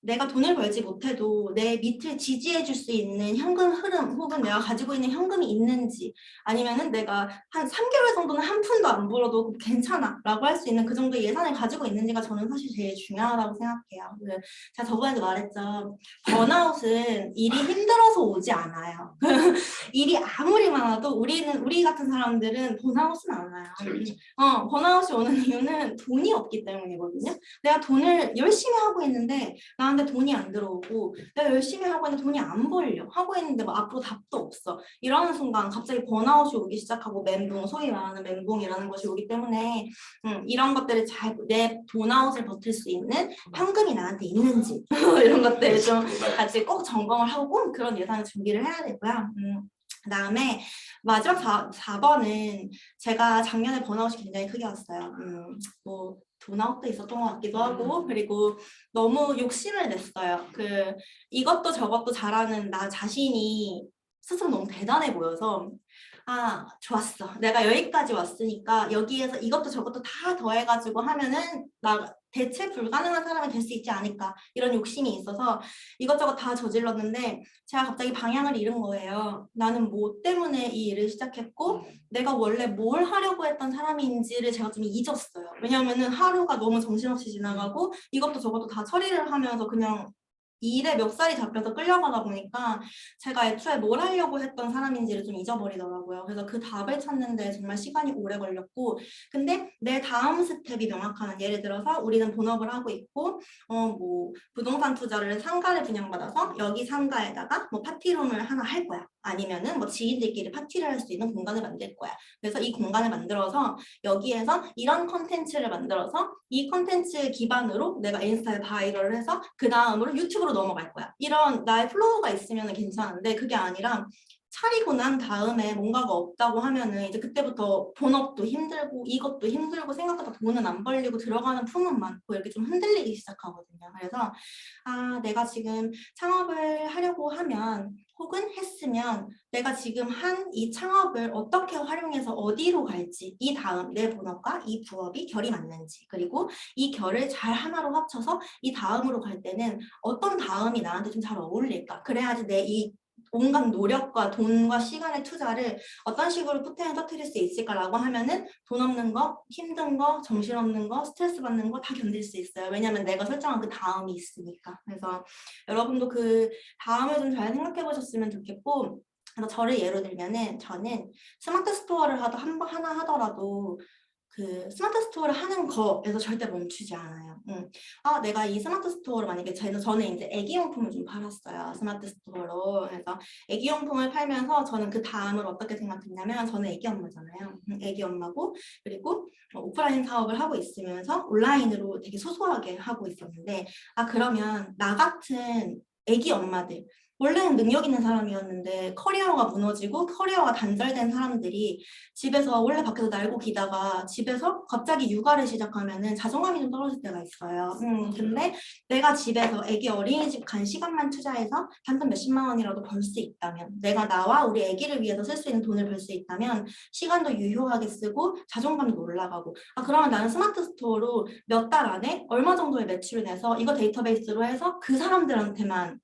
내가 돈을 벌지 못해도 내 밑을 지지해 줄 수 있는 현금 흐름 혹은 내가 가지고 있는 현금이 있는지 아니면은 내가 한 3개월 정도는 한 푼도 안 벌어도 괜찮아 라고 할 수 있는 그 정도의 예산을 가지고 있는지가 저는 사실 제일 중요하다고 생각해요. 제가 저번에도 말했죠. 번아웃은 일이 힘들어서 오지 않아요. 일이 아무리 많아도 우리 같은 사람들은 번아웃은 안 와요. 번아웃이 오는 이유는 돈이 없기 때문이거든요. 내가 돈을 열심히 하고 있는데 나한테 돈이 안 들어오고 내가 열심히 하고 있는데 돈이 안 벌려 하고 있는데 뭐 앞으로 답도 없어 이러는 순간 갑자기 번아웃이 오기 시작하고 멘붕 소위 말하는 멘붕이라는 것이 오기 때문에 이런 것들을 잘 내 번아웃을 버틸 수 있는 현금이 나한테 있는지 이런 것들을 좀 같이 꼭 점검을 하고 꼭 그런 예산을 준비를 해야 되고요. 그다음에 마지막 4번은 제가 작년에 번아웃이 굉장히 크게 왔어요. 뭐 번아웃도 있었던 것 같기도 하고 그리고 너무 욕심을 냈어요. 이것도 저것도 잘하는 나 자신이 스스로 너무 대단해 보여서 좋았어. 내가 여기까지 왔으니까 여기에서 이것도 저것도 다 더해가지고 하면은 나 대체 불가능한 사람이 될 수 있지 않을까 이런 욕심이 있어서 이것저것 다 저질렀는데 제가 갑자기 방향을 잃은 거예요. 나는 뭐 때문에 이 일을 시작했고 내가 원래 뭘 하려고 했던 사람인지를 제가 좀 잊었어요. 왜냐하면은 하루가 너무 정신없이 지나가고 이것도 저것도 다 처리를 하면서 그냥 일에 멱살이 잡혀서 끌려가다 보니까 제가 애초에 뭘 하려고 했던 사람인지를 좀 잊어버리더라고요. 그래서 그 답을 찾는데 정말 시간이 오래 걸렸고 근데 내 다음 스텝이 명확한 예를 들어서 우리는 본업을 하고 있고 뭐 부동산 투자를 상가를 분양받아서 여기 상가에다가 뭐 파티룸을 하나 할 거야. 아니면은 뭐 지인들끼리 파티를 할 수 있는 공간을 만들 거야. 그래서 이 공간을 만들어서 여기에서 이런 컨텐츠를 만들어서 이 컨텐츠 기반으로 내가 인스타에 바이럴을 해서 그 다음으로 유튜브로 넘어갈 거야. 이런 나의 플로우가 있으면 괜찮은데 그게 아니라 차리고 난 다음에 뭔가가 없다고 하면은 이제 그때부터 본업도 힘들고 이것도 힘들고 생각보다 돈은 안 벌리고 들어가는 품은 많고 이렇게 좀 흔들리기 시작하거든요. 그래서 내가 지금 창업을 하려고 하면 혹은 했으면 내가 지금 한 이 창업을 어떻게 활용해서 어디로 갈지 이 다음 내 본업과 이 부업이 결이 맞는지 그리고 이 결을 잘 하나로 합쳐서 이 다음으로 갈 때는 어떤 다음이 나한테 좀 잘 어울릴까 그래야지 내 이 온갖 노력과 돈과 시간의 투자를 어떤 식으로 포텐을 터뜨릴 수 있을까라고 하면은 돈 없는 거, 힘든 거, 정신없는 거, 스트레스 받는 거 다 견딜 수 있어요. 왜냐면 내가 설정한 그 다음이 있으니까. 그래서 여러분도 그 다음을 좀 잘 생각해 보셨으면 좋겠고 그래서 저를 예로 들면은 저는 스마트 스토어를 하나 하더라도 그 스마트 스토어를 하는 거에서 절대 멈추지 않아요. 내가 이 스마트 스토어를 만약에 저는 이제 애기용품을 좀 팔았어요. 스마트 스토어로. 그래서 애기용품을 팔면서 저는 그 다음을 어떻게 생각했냐면 저는 애기 엄마잖아요. 애기 엄마고 그리고 오프라인 사업을 하고 있으면서 온라인으로 되게 소소하게 하고 있었는데 그러면 나 같은 애기 엄마들 원래는 능력 있는 사람이었는데 커리어가 무너지고 커리어가 단절된 사람들이 집에서 원래 밖에서 날고 기다가 집에서 갑자기 육아를 시작하면은 자존감이 좀 떨어질 때가 있어요. 근데 내가 집에서 애기 어린이집 간 시간만 투자해서 단돈 몇십만 원이라도 벌 수 있다면 내가 나와 우리 애기를 위해서 쓸 수 있는 돈을 벌 수 있다면 시간도 유효하게 쓰고 자존감도 올라가고 그러면 나는 스마트 스토어로 몇 달 안에 얼마 정도의 매출을 내서 이거 데이터베이스로 해서 그 사람들한테만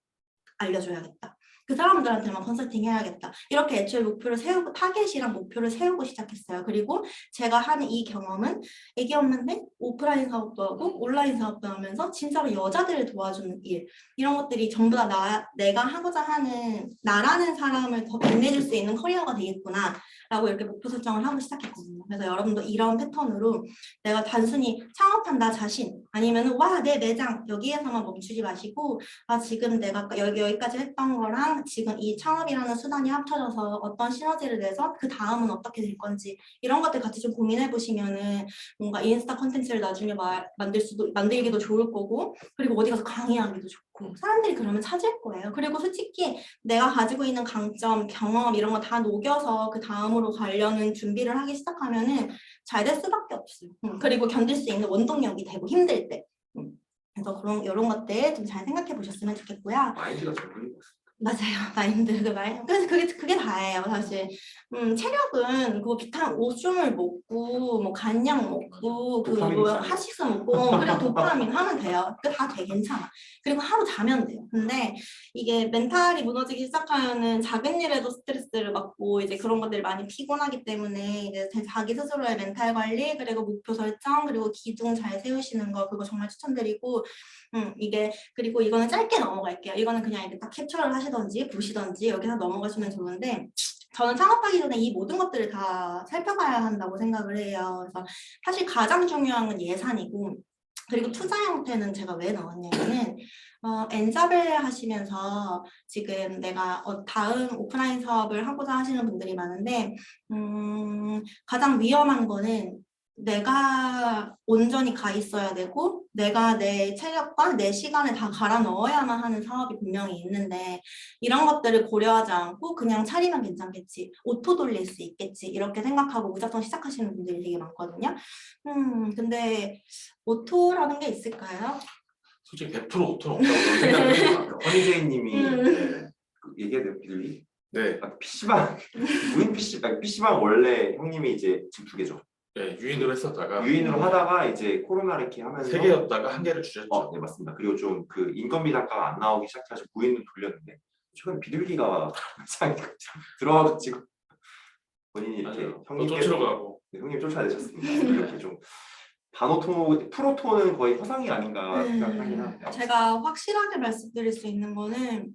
알려줘야겠다. 그 사람들한테만 컨설팅 해야겠다. 이렇게 애초에 목표를 세우고 타겟이랑 목표를 세우고 시작했어요. 그리고 제가 하는 이 경험은 애기 엄마인데 오프라인 사업도 하고 온라인 사업도 하면서 진짜로 여자들을 도와주는 일 이런 것들이 전부 다 내가 하고자 하는 나라는 사람을 더 빛내줄 수 있는 커리어가 되겠구나 라고 이렇게 목표 설정을 하고 시작했거든요. 그래서 여러분도 이런 패턴으로 내가 단순히 창업한 나 자신 아니면 와 내 매장 여기에서만 멈추지 마시고 지금 내가 여기까지 했던 거랑 지금 이 창업이라는 수단이 합쳐져서 어떤 시너지를 내서 그 다음은 어떻게 될 건지 이런 것들 같이 좀 고민해 보시면은 뭔가 인스타 컨텐츠를 나중에 만들기도 좋을 거고 그리고 어디 가서 강의하기도 좋고 사람들이 그러면 찾을 거예요. 그리고 솔직히 내가 가지고 있는 강점, 경험 이런 거 다 녹여서 그 다음으로 가려는 준비를 하기 시작하면은 잘 될 수밖에 없어요. 그리고 견딜 수 있는 원동력이 되고 힘들 때. 그래서 이런 것들 좀 잘 생각해 보셨으면 좋겠고요. 마인드가 전문인 것 같습니다. 맞아요. 마인드, 그래서 그게 다예요, 사실. 체력은 그거 비타민 오줌을 먹고, 뭐 간약 먹고, 도파민이 있잖아요. 하식스 먹고, 그리고 도파민 하면 돼요. 그게 다 괜찮아. 그리고 하루 자면 돼요. 근데 이게 멘탈이 무너지기 시작하면은 작은 일에도 스트레스를 받고 이제 그런 것들이 많이 피곤하기 때문에 이제 자기 스스로의 멘탈 관리, 그리고 목표 설정, 그리고 기둥 잘 세우시는 거 그거 정말 추천드리고. 그리고 이거는 짧게 넘어갈게요. 이거는 그냥 이렇게 딱 캡처를 하시던지 보시던지 여기서 넘어가시면 좋은데 저는 창업하기 전에 이 모든 것들을 다 살펴봐야 한다고 생각을 해요. 그래서 사실 가장 중요한 건 예산이고 그리고 투자 형태는 제가 왜 넣었냐면은 엔잡을 하시면서 지금 내가 다음 오프라인 사업을 하고자 하시는 분들이 많은데 가장 위험한 거는 내가 온전히 가 있어야 되고 내가 내 체력과 내 시간을 다 갈아 넣어야만 하는 사업이 분명히 있는데 이런 것들을 고려하지 않고 그냥 차리면 괜찮겠지 오토 돌릴 수 있겠지 이렇게 생각하고 무작정 시작하시는 분들이 되게 많거든요. 근데 오토라는 게 있을까요? 솔직히 100% 오토는 없다고 저는 생각을 해요. 허니제이님이 네. 얘기해도 비둘기? 네. PC방 무인 PC방 원래 형님이 이제 지금 2개죠. 네, 유인으로 했었다가 유인으로 하다가 이제 코로나를 이렇게 하면서 3개였다가 1개를 줄였죠. 네, 맞습니다. 그리고 좀 그 인건비 단가가 안 나오기 시작해서 무인으로 돌렸는데 최근 비둘기가 들어와가지고 본인이 이렇게 맞아요. 또 형님께서 쫓으러가고. 네, 형님 쫓아내셨습니다. 이렇게 좀 반오토, 프로토는 거의 허상이 아닌가 생각하긴 하는데 제가 확실하게 말씀드릴 수 있는 거는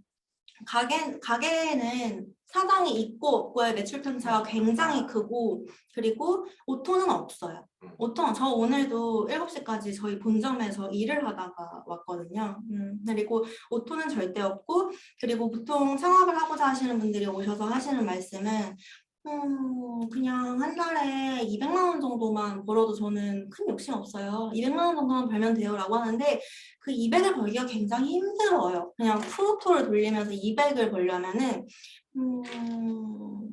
가게는 사장이 있고 없고의 매출 편차가 굉장히 크고 그리고 오토는 없어요. 오토는 저 오늘도 7시까지 저희 본점에서 일을 하다가 왔거든요. 그리고 오토는 절대 없고 그리고 보통 창업을 하고자 하시는 분들이 오셔서 하시는 말씀은 그냥 한 달에 200만 원 정도만 벌어도 저는 큰 욕심 없어요. 200만 원 정도만 벌면 돼요라고 하는데 그 200을 벌기가 굉장히 힘들어요. 그냥 프로토를 돌리면서 200을 벌려면은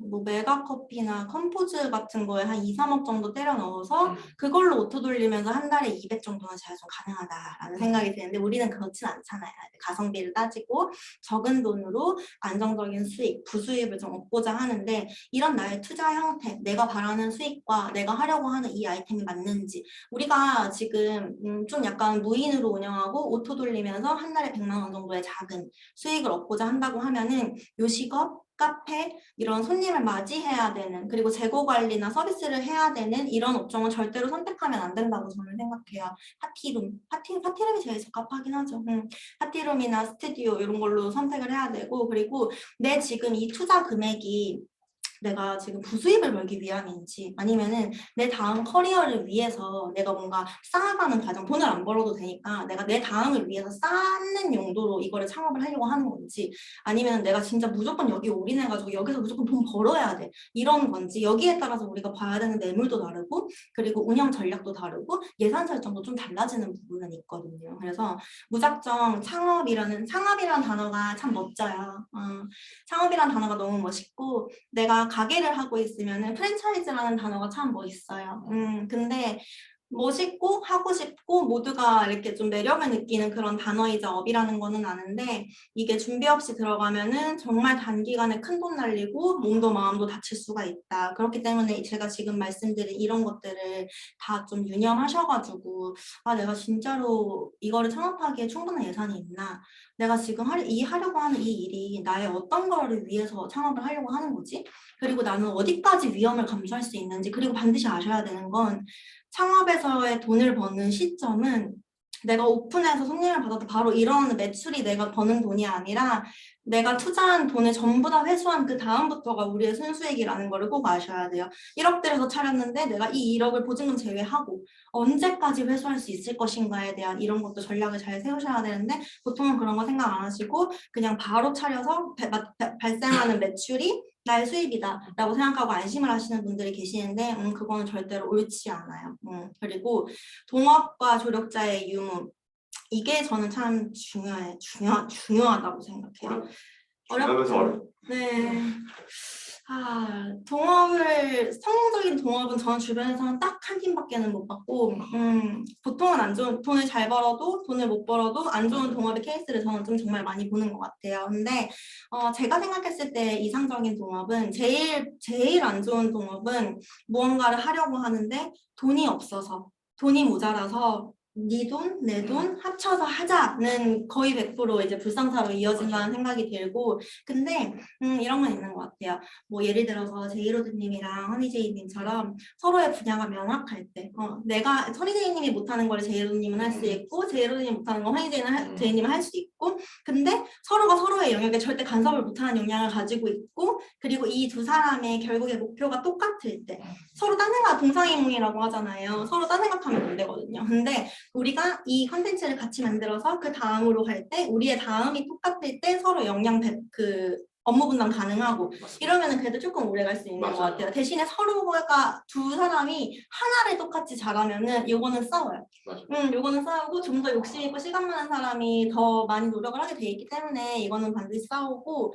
뭐 메가커피나 컴포즈 같은 거에 한 2, 3억 정도 때려 넣어서 그걸로 오토 돌리면서 한 달에 200 정도는 자연스럽게 가능하다라는 생각이 드는데 우리는 그렇진 않잖아요. 가성비를 따지고 적은 돈으로 안정적인 수익, 부수입을 좀 얻고자 하는데 이런 나의 투자 형태, 내가 바라는 수익과 내가 하려고 하는 이 아이템이 맞는지 우리가 지금 좀 약간 무인으로 운영하고 오토 돌리면서 한 달에 100만 원 정도의 작은 수익을 얻고자 한다고 하면은 요식업, 카페 이런 손님을 맞이해야 되는 그리고 재고 관리나 서비스를 해야 되는 이런 업종은 절대로 선택하면 안 된다고 저는 생각해요. 파티룸이 제일 적합하긴 하죠. 파티룸이나 스튜디오 이런 걸로 선택을 해야 되고 그리고 내 지금 이 투자 금액이 내가 지금 부수입을 벌기 위함인지 아니면은 내 다음 커리어를 위해서 내가 뭔가 쌓아가는 과정 돈을 안 벌어도 되니까 내가 내 다음을 위해서 쌓는 용도로 이거를 창업을 하려고 하는 건지 아니면 내가 진짜 무조건 여기 올인해가지고 여기서 무조건 돈 벌어야 돼 이런 건지 여기에 따라서 우리가 봐야 되는 매물도 다르고 그리고 운영 전략도 다르고 예산 설정도 좀 달라지는 부분은 있거든요. 그래서 무작정 창업이라는 단어가 참 멋져요. 창업이라는 단어가 너무 멋있고 내가 가게를 하고 있으면은 프랜차이즈라는 단어가 참 멋있어요. 근데 멋있고 하고 싶고 모두가 이렇게 좀 매력을 느끼는 그런 단어이자 업이라는 거는 아는데 이게 준비 없이 들어가면은 정말 단기간에 큰 돈 날리고 몸도 마음도 다칠 수가 있다. 그렇기 때문에 제가 지금 말씀드린 이런 것들을 다 좀 유념하셔가지고 아 내가 진짜로 이거를 창업하기에 충분한 예산이 있나? 내가 지금 하려고 하는 이 일이 나의 어떤 거를 위해서 창업을 하려고 하는 거지? 그리고 나는 어디까지 위험을 감수할 수 있는지 그리고 반드시 아셔야 되는 건 창업에서의 돈을 버는 시점은 내가 오픈해서 손님을 받아도 바로 일어나는 매출이 내가 버는 돈이 아니라 내가 투자한 돈을 전부 다 회수한 그 다음부터가 우리의 순수익이라는 걸 꼭 아셔야 돼요. 1억 들여서 차렸는데 내가 이 1억을 보증금 제외하고 언제까지 회수할 수 있을 것인가에 대한 이런 것도 전략을 잘 세우셔야 되는데 보통은 그런 거 생각 안 하시고 그냥 바로 차려서 발생하는 매출이 나의 수입이다 라고 생각하고 안심을 하시는 분들이 계시는데 그거는 절대로 옳지 않아요. 그리고 동업과 조력자의 유무 이게 저는 참 중요하다고 생각해요. 중요하면서 어렵죠. 네. 성공적인 동업은 저는 주변에서는 딱 한 팀밖에는 못 봤고, 보통은 안 좋은, 돈을 잘 벌어도, 돈을 못 벌어도 안 좋은 동업의 케이스를 저는 좀 정말 많이 보는 것 같아요. 근데, 제가 생각했을 때 이상적인 동업은, 제일 안 좋은 동업은 무언가를 하려고 하는데 돈이 없어서, 돈이 모자라서, 네 돈, 내 돈 합쳐서 하자는 거의 100% 이제 불상사로 이어진다는 생각이 들고, 근데 이런 건 있는 것 같아요. 뭐 예를 들어서 제이로드님이랑 허니제이님처럼 서로의 분야가 명확할 때, 내가 허니제이님이 못하는 걸 제이로드님은 할 수 있고, 제이로드님이 못하는 걸 제이님은 할 수 있고, 근데 서로가 서로의 영역에 절대 간섭을 못하는 역량을 가지고 있고, 그리고 이 두 사람의 결국의 목표가 똑같을 때, 서로 딴 생각, 동상이몽이라고 하잖아요. 서로 딴 생각하면 안 되거든요. 근데 우리가 이 컨텐츠를 같이 만들어서 그 다음으로 갈 때 우리의 다음이 똑같을 때 서로 업무 분담 가능하고 이러면은 그래도 조금 오래 갈 수 있는 것 같아요. 대신에 서로가 두 사람이 하나를 똑같이 잘하면은 요거는 싸워요. 요거는 싸우고 좀 더 욕심 있고 시간 많은 사람이 더 많이 노력을 하게 돼 있기 때문에 이거는 반드시 싸우고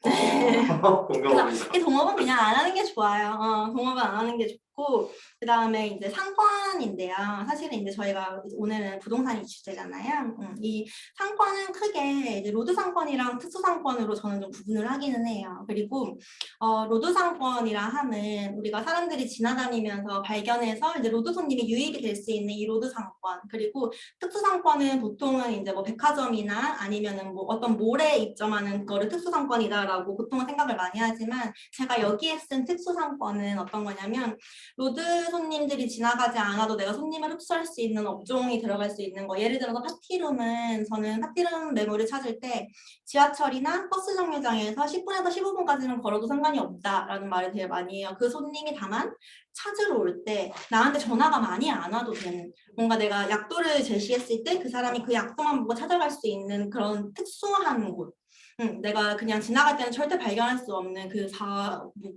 공감합니다. 동업은 그냥 안 하는 게 좋아요. 동업은 안 하는 게 좋고 있고, 그 다음에 이제 상권인데요. 사실은 이제 저희가 오늘은 부동산이 주제잖아요. 이 상권은 크게 이제 로드 상권이랑 특수 상권으로 저는 좀 구분을 하기는 해요. 그리고 로드 상권이라 하면 우리가 사람들이 지나다니면서 발견해서 이제 로드 손님이 유입이 될 수 있는 이 로드 상권, 그리고 특수 상권은 보통은 이제 뭐 백화점이나 아니면은 뭐 어떤 몰에 입점하는 거를 특수 상권이다라고 보통은 생각을 많이 하지만, 제가 여기에 쓴 특수 상권은 어떤 거냐면 로드 손님들이 지나가지 않아도 내가 손님을 흡수할 수 있는 업종이 들어갈 수 있는 거. 예를 들어서 파티룸은, 저는 파티룸 매물을 찾을 때 지하철이나 버스 정류장에서 10분에서 15분까지는 걸어도 상관이 없다라는 말을 되게 많이 해요. 그 손님이 다만 찾으러 올 때 나한테 전화가 많이 안 와도 되는, 뭔가 내가 약도를 제시했을 때 그 사람이 그 약도만 보고 찾아갈 수 있는 그런 특수한 곳. 내가 그냥 지나갈 때는 절대 발견할 수 없는 그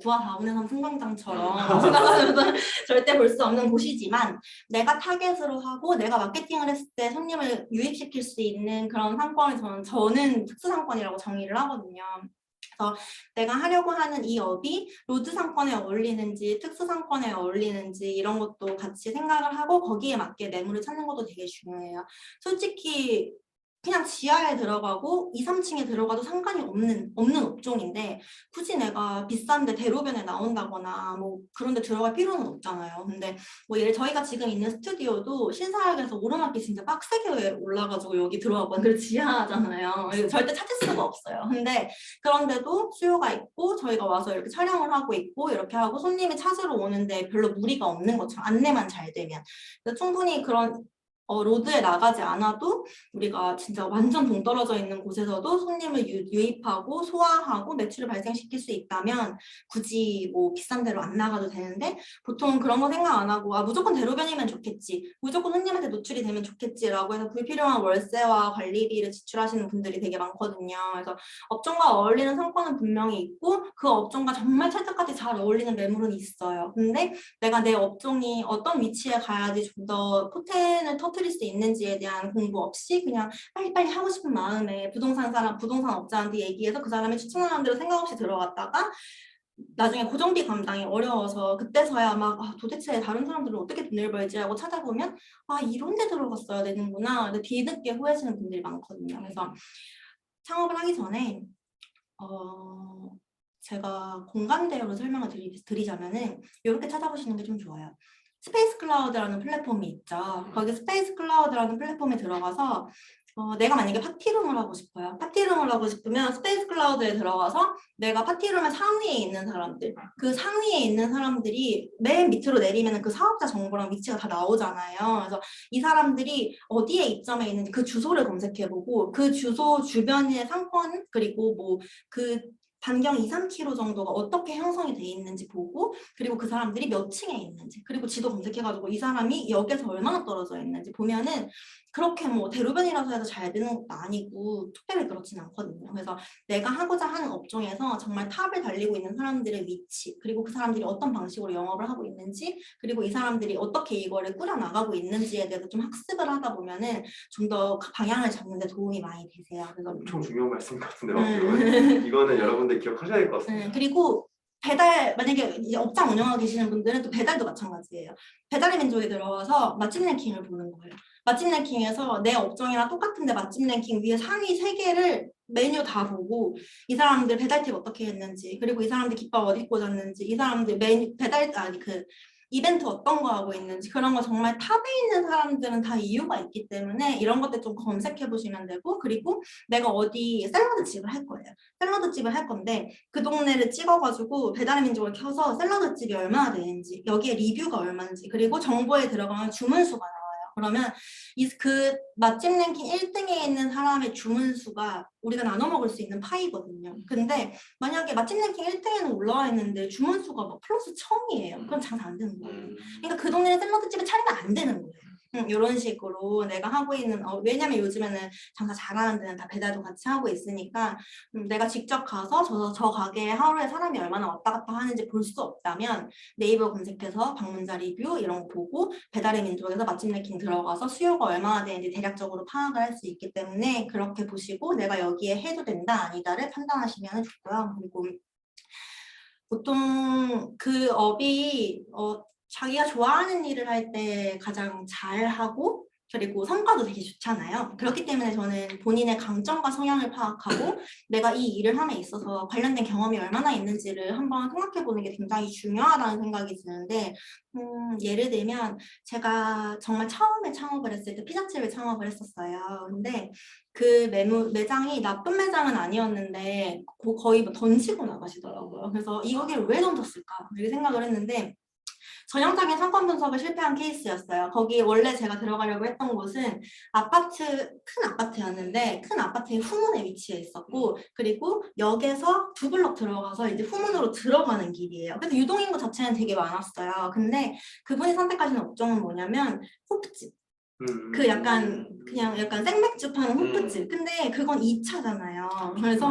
구화 453 승강장처럼 지나가면서 절대 볼 수 없는 곳이지만, 내가 타겟으로 하고 내가 마케팅을 했을 때 손님을 유입시킬 수 있는 그런 상권을 저는 특수 상권이라고 정의를 하거든요. 그래서 내가 하려고 하는 이 업이 로드 상권에 어울리는지 특수 상권에 어울리는지 이런 것도 같이 생각을 하고 거기에 맞게 매물을 찾는 것도 되게 중요해요. 솔직히 그냥 지하에 들어가고 2, 3층에 들어가도 상관이 없는 업종인데, 굳이 내가 비싼데 대로변에 나온다거나 뭐 그런 데 들어갈 필요는 없잖아요. 근데 뭐 저희가 지금 있는 스튜디오도 신사역에서 오르막길 진짜 빡세게 올라가지고 여기 들어왔거든요. 그래서 지하잖아요. 절대 찾을 수가 없어요. 근데 그런데도 수요가 있고 저희가 와서 이렇게 촬영을 하고 있고 이렇게 하고 손님이 찾으러 오는데 별로 무리가 없는 것처럼, 안내만 잘 되면. 그래서 충분히 그런 로드에 나가지 않아도 우리가 진짜 완전 동떨어져 있는 곳에서도 손님을 유입하고 소화하고 매출을 발생시킬 수 있다면 굳이 뭐 비싼 데로 안 나가도 되는데, 보통 그런 거 생각 안 하고 무조건 대로변이면 좋겠지, 무조건 손님한테 노출이 되면 좋겠지라고 해서 불필요한 월세와 관리비를 지출하시는 분들이 되게 많거든요. 그래서 업종과 어울리는 상권은 분명히 있고 그 업종과 정말 찰떡같이 잘 어울리는 매물은 있어요. 근데 내가 내 업종이 어떤 위치에 가야지 좀 더 포텐을 터뜨릴 수 있는지에 대한 공부 없이 그냥 빨리빨리 하고 싶은 마음에 부동산 업자한테 얘기해서 그 사람이 추천하는 대로 생각 없이 들어갔다가 나중에 고정비 감당이 어려워서 그때서야 막 도대체 다른 사람들은 어떻게 돈을 벌지 하고 찾아보면 이런 데 들어갔어야 되는구나. 근데 뒤늦게 후회하시는 분들이 많거든요. 그래서 창업을 하기 전에 제가 공감대로 설명을 드리자면은 이렇게 찾아보시는 게 좀 좋아요. 스페이스 클라우드라는 플랫폼이 있죠. 거기 스페이스 클라우드라는 플랫폼에 들어가서 내가 만약에 파티룸을 하고 싶어요. 파티룸을 하고 싶으면 스페이스 클라우드에 들어가서 내가 파티룸의 상위에 있는 사람들, 그 상위에 있는 사람들이 맨 밑으로 내리면 그 사업자 정보랑 위치가 다 나오잖아요. 그래서 이 사람들이 어디에 입점해 있는지 그 주소를 검색해보고 그 주소 주변의 상권, 그리고 뭐 그 반경 2, 3km 정도가 어떻게 형성이 돼 있는지 보고, 그리고 그 사람들이 몇 층에 있는지, 그리고 지도 검색해가지고 이 사람이 역에서 얼마나 떨어져 있는지 보면은 그렇게 뭐 대로변이라서 해서 잘 되는 것도 아니고 특별히 그렇진 않거든요. 그래서 내가 하고자 하는 업종에서 정말 탑을 달리고 있는 사람들의 위치, 그리고 그 사람들이 어떤 방식으로 영업을 하고 있는지, 그리고 이 사람들이 어떻게 이거를 꾸려나가고 있는지에 대해서 좀 학습을 하다 보면은 좀 더 방향을 잡는 데 도움이 많이 되세요. 그래서 엄청 중요한 말씀 같은데요. 이거는 여러분들 기억하셔야 될 것 같습니다. 그리고 배달, 만약에 이제 업장 운영하고 계시는 분들은 또 배달도 마찬가지예요. 배달의 민족에 들어와서 맛집 랭킹을 보는 거예요. 맛집 랭킹에서 내 업종이랑 똑같은데 맛집 랭킹 위에 상위 3개를 메뉴 다 보고 이 사람들 배달팁 어떻게 했는지, 그리고 이 사람들 김밥 어디 꽂았는지, 이 사람들 이벤트 어떤 거 하고 있는지, 그런 거 정말 탑에 있는 사람들은 다 이유가 있기 때문에 이런 것들 좀 검색해 보시면 되고, 그리고 내가 어디 샐러드 집을 할 거예요. 샐러드 집을 할 건데 그 동네를 찍어가지고 배달의 민족을 켜서 샐러드 집이 얼마나 되는지, 여기에 리뷰가 얼마인지, 그리고 정보에 들어가면 주문수가 나와요. 그러면 그 맛집 랭킹 1등에 있는 사람의 주문수가 우리가 나눠 먹을 수 있는 파이거든요. 근데 만약에 맛집 랭킹 1등에는 올라와 있는데 주문수가 막 플러스 1000이에요. 그럼 장사 안 되는 거예요. 그러니까 그 동네에 샐러드집을 차리면 안 되는 거예요. 이런 식으로 내가 하고 있는, 왜냐면 요즘에는 장사 잘하는 데는 다 배달도 같이 하고 있으니까 내가 직접 가서 저 가게에 하루에 사람이 얼마나 왔다 갔다 하는지 볼 수 없다면 네이버 검색해서 방문자 리뷰 이런 거 보고 배달의 민족에서 맛집 랭킹 들어가서 수요가 얼마나 되는지 대략적으로 파악을 할 수 있기 때문에 그렇게 보시고 내가 여기에 해도 된다 아니다를 판단하시면 좋고요. 그리고 보통 그 업이 자기가 좋아하는 일을 할 때 가장 잘하고 그리고 성과도 되게 좋잖아요. 그렇기 때문에 저는 본인의 강점과 성향을 파악하고 내가 이 일을 함에 있어서 관련된 경험이 얼마나 있는지를 한번 생각해보는 게 굉장히 중요하다는 생각이 드는데 예를 들면 제가 정말 처음에 창업을 했을 때 피자집을 창업을 했었어요. 근데 그 매장이 나쁜 매장은 아니었는데 거의 뭐 던지고 나가시더라고요. 그래서 이 가게를 왜 던졌을까 이렇게 생각을 했는데 전형적인 상권 분석을 실패한 케이스였어요. 거기 원래 제가 들어가려고 했던 곳은 큰 아파트였는데 큰 아파트의 후문에 위치해 있었고 그리고 역에서 두 블럭 들어가서 이제 후문으로 들어가는 길이에요. 그래서 유동인구 자체는 되게 많았어요. 근데 그분이 선택하신 업종은 뭐냐면 호프집. 그 약간 그냥 약간 생맥주 파는 호프집. 근데 그건 2차잖아요. 그래서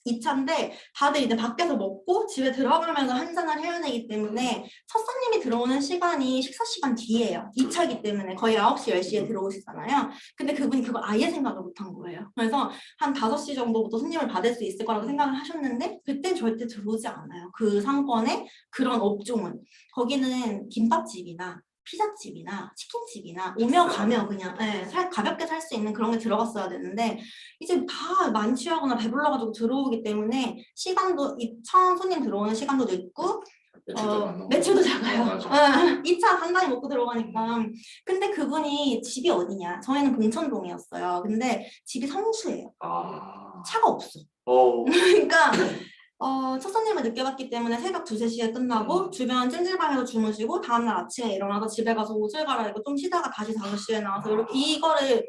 2차인데 다들 이제 밖에서 먹고 집에 들어가면서 한잔을 해야 되기 때문에 첫 손님이 들어오는 시간이 식사 시간 뒤에요. 2차이기 때문에 거의 9시, 10시에 들어오시잖아요. 근데 그분이 그걸 아예 생각을 못한 거예요. 그래서 한 5시 정도부터 손님을 받을 수 있을 거라고 생각을 하셨는데 그때 절대 들어오지 않아요. 그 상권의 그런 업종은. 거기는 김밥집이나 피자집이나 치킨집이나 오며 가며 그냥 가볍게 살 수 있는 그런 게 들어갔어야 되는데 이제 다 만취하거나 배불러가지고 들어오기 때문에 시간도 처음 손님 들어오는 시간도 늦고 매출도 작아요. 2차 간단히 먹고 들어가니까. 근데 그분이 집이 어디냐? 저희는 봉천동이었어요. 근데 집이 성수예요. 차가 없어. 그러니까 첫 손님을 늦게 받기 때문에 새벽 2, 3시에 끝나고 주변 찜질방에서 주무시고 다음날 아침에 일어나서 집에 가서 옷을 갈아입고 좀 쉬다가 다시 5시에 나와서 이렇게 이거를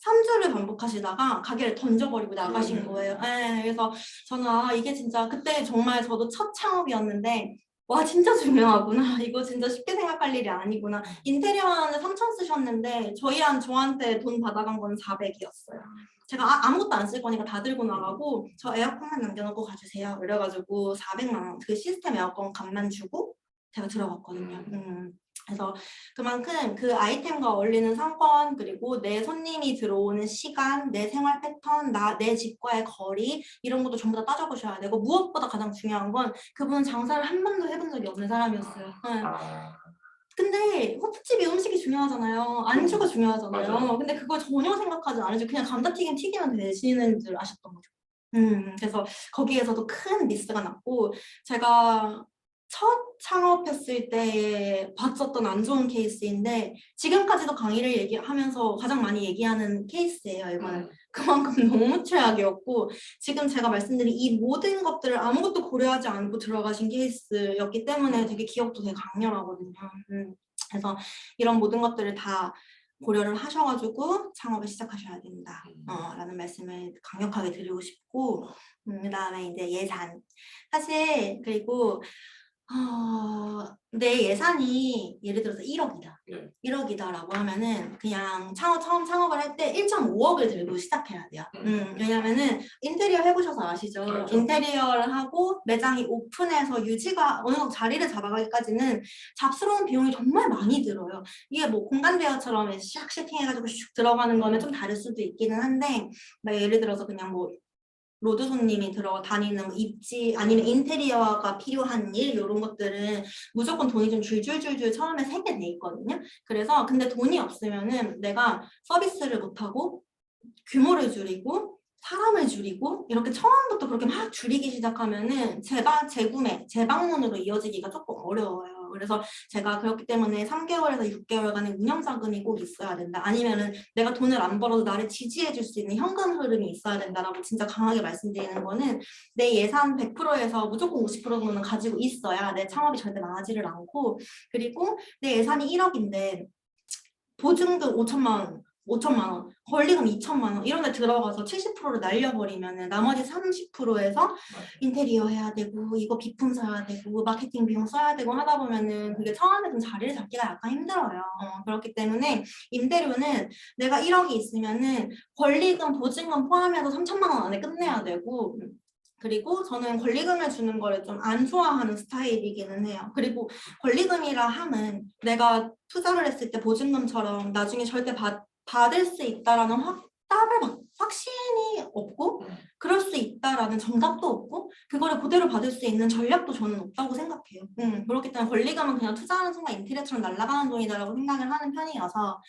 3주를 반복하시다가 가게를 던져버리고 나가신 거예요. 그래서 저는 이게 진짜 그때 정말 저도 첫 창업이었는데 와 진짜 중요하구나. 이거 진짜 쉽게 생각할 일이 아니구나. 인테리어 하는데 3천 쓰셨는데 저한테 돈 받아간 건 400이었어요. 제가 아무것도 안 쓸 거니까 다 들고 나가고 저 에어컨만 남겨놓고 가주세요. 이래가지고 400만 원 그 시스템 에어컨 값만 주고 제가 들어갔거든요. 그래서 그만큼 그 아이템과 어울리는 상권 그리고 내 손님이 들어오는 시간, 내 생활 패턴, 내 집과의 거리 이런 것도 전부 다 따져보셔야 되고 무엇보다 가장 중요한 건 그분은 장사를 한 번도 해본 적이 없는 사람이었어요. 근데 호프집이 음식이 중요하잖아요. 안주가 중요하잖아요. 맞아요. 근데 그걸 전혀 생각하지 않으시고 그냥 감자튀김 튀기면 되시는 줄 아셨던 거죠. 그래서 거기에서도 큰 미스가 났고 제가 첫 창업했을 때 봤었던 안 좋은 케이스인데 지금까지도 강의를 얘기하면서 가장 많이 얘기하는 케이스예요. 이거는 그만큼 너무 최악이었고 지금 제가 말씀드린 이 모든 것들을 아무것도 고려하지 않고 들어가신 케이스였기 때문에 되게 기억도 되게 강렬하거든요. 그래서 이런 모든 것들을 다 고려를 하셔가지고 창업을 시작하셔야 된다 라는 말씀을 강력하게 드리고 싶고 그다음에 이제 예산 사실 그리고 내 예산이 예를 들어서 1억이다. 1억이다라고 하면은 그냥 처음 창업을 할 때 1.5억을 들고 시작해야 돼요. 왜냐면은 인테리어 해보셔서 아시죠? 그렇죠. 인테리어를 하고 매장이 오픈해서 유지가 어느 정도 자리를 잡아가기까지는 잡스러운 비용이 정말 많이 들어요. 이게 뭐 공간 대여처럼 샥 세팅해가지고 슉 들어가는 거는 좀 다를 수도 있기는 한데 예를 들어서 그냥 뭐 로드 손님이 다니는 입지 아니면 인테리어가 필요한 일 이런 것들은 무조건 돈이 좀 줄줄줄줄 처음에 세게 돼 있거든요. 그래서 근데 돈이 없으면은 내가 서비스를 못하고 규모를 줄이고 사람을 줄이고 이렇게 처음부터 그렇게 막 줄이기 시작하면은 재구매, 재방문으로 이어지기가 조금 어려워요. 그래서 제가 그렇기 때문에 3개월에서 6개월간의 운영자금이 꼭 있어야 된다. 아니면은 내가 돈을 안 벌어도 나를 지지해 줄 수 있는 현금 흐름이 있어야 된다라고 진짜 강하게 말씀드리는 거는 내 예산 100%에서 무조건 50% 정도는 가지고 있어야 내 창업이 절대 망하지를 않고 그리고 내 예산이 1억인데 보증금 5천만 원, 권리금 2천만 원 이런 데 들어가서 70%를 날려버리면 나머지 30%에서 인테리어 해야 되고 이거 비품 사야 되고 마케팅 비용 써야 되고 하다 보면은 그게 처음에 좀 자리를 잡기가 약간 힘들어요. 그렇기 때문에 임대료는 내가 1억이 있으면은 권리금, 보증금 포함해서 3천만 원 안에 끝내야 되고 그리고 저는 권리금을 주는 거를 좀 안 좋아하는 스타일이기는 해요. 그리고 권리금이라 함은 내가 투자를 했을 때 보증금처럼 나중에 절대 받을 수 있다라는 답을 막 확신이 없고 그럴 수 있다라는 정답도 없고 그거를 그대로 받을 수 있는 전략도 저는 없다고 생각해요. 그렇기 때문에 권리금은 그냥 투자하는 순간 인터넷처럼 날아가는 돈이다라고 생각을 하는 편이어서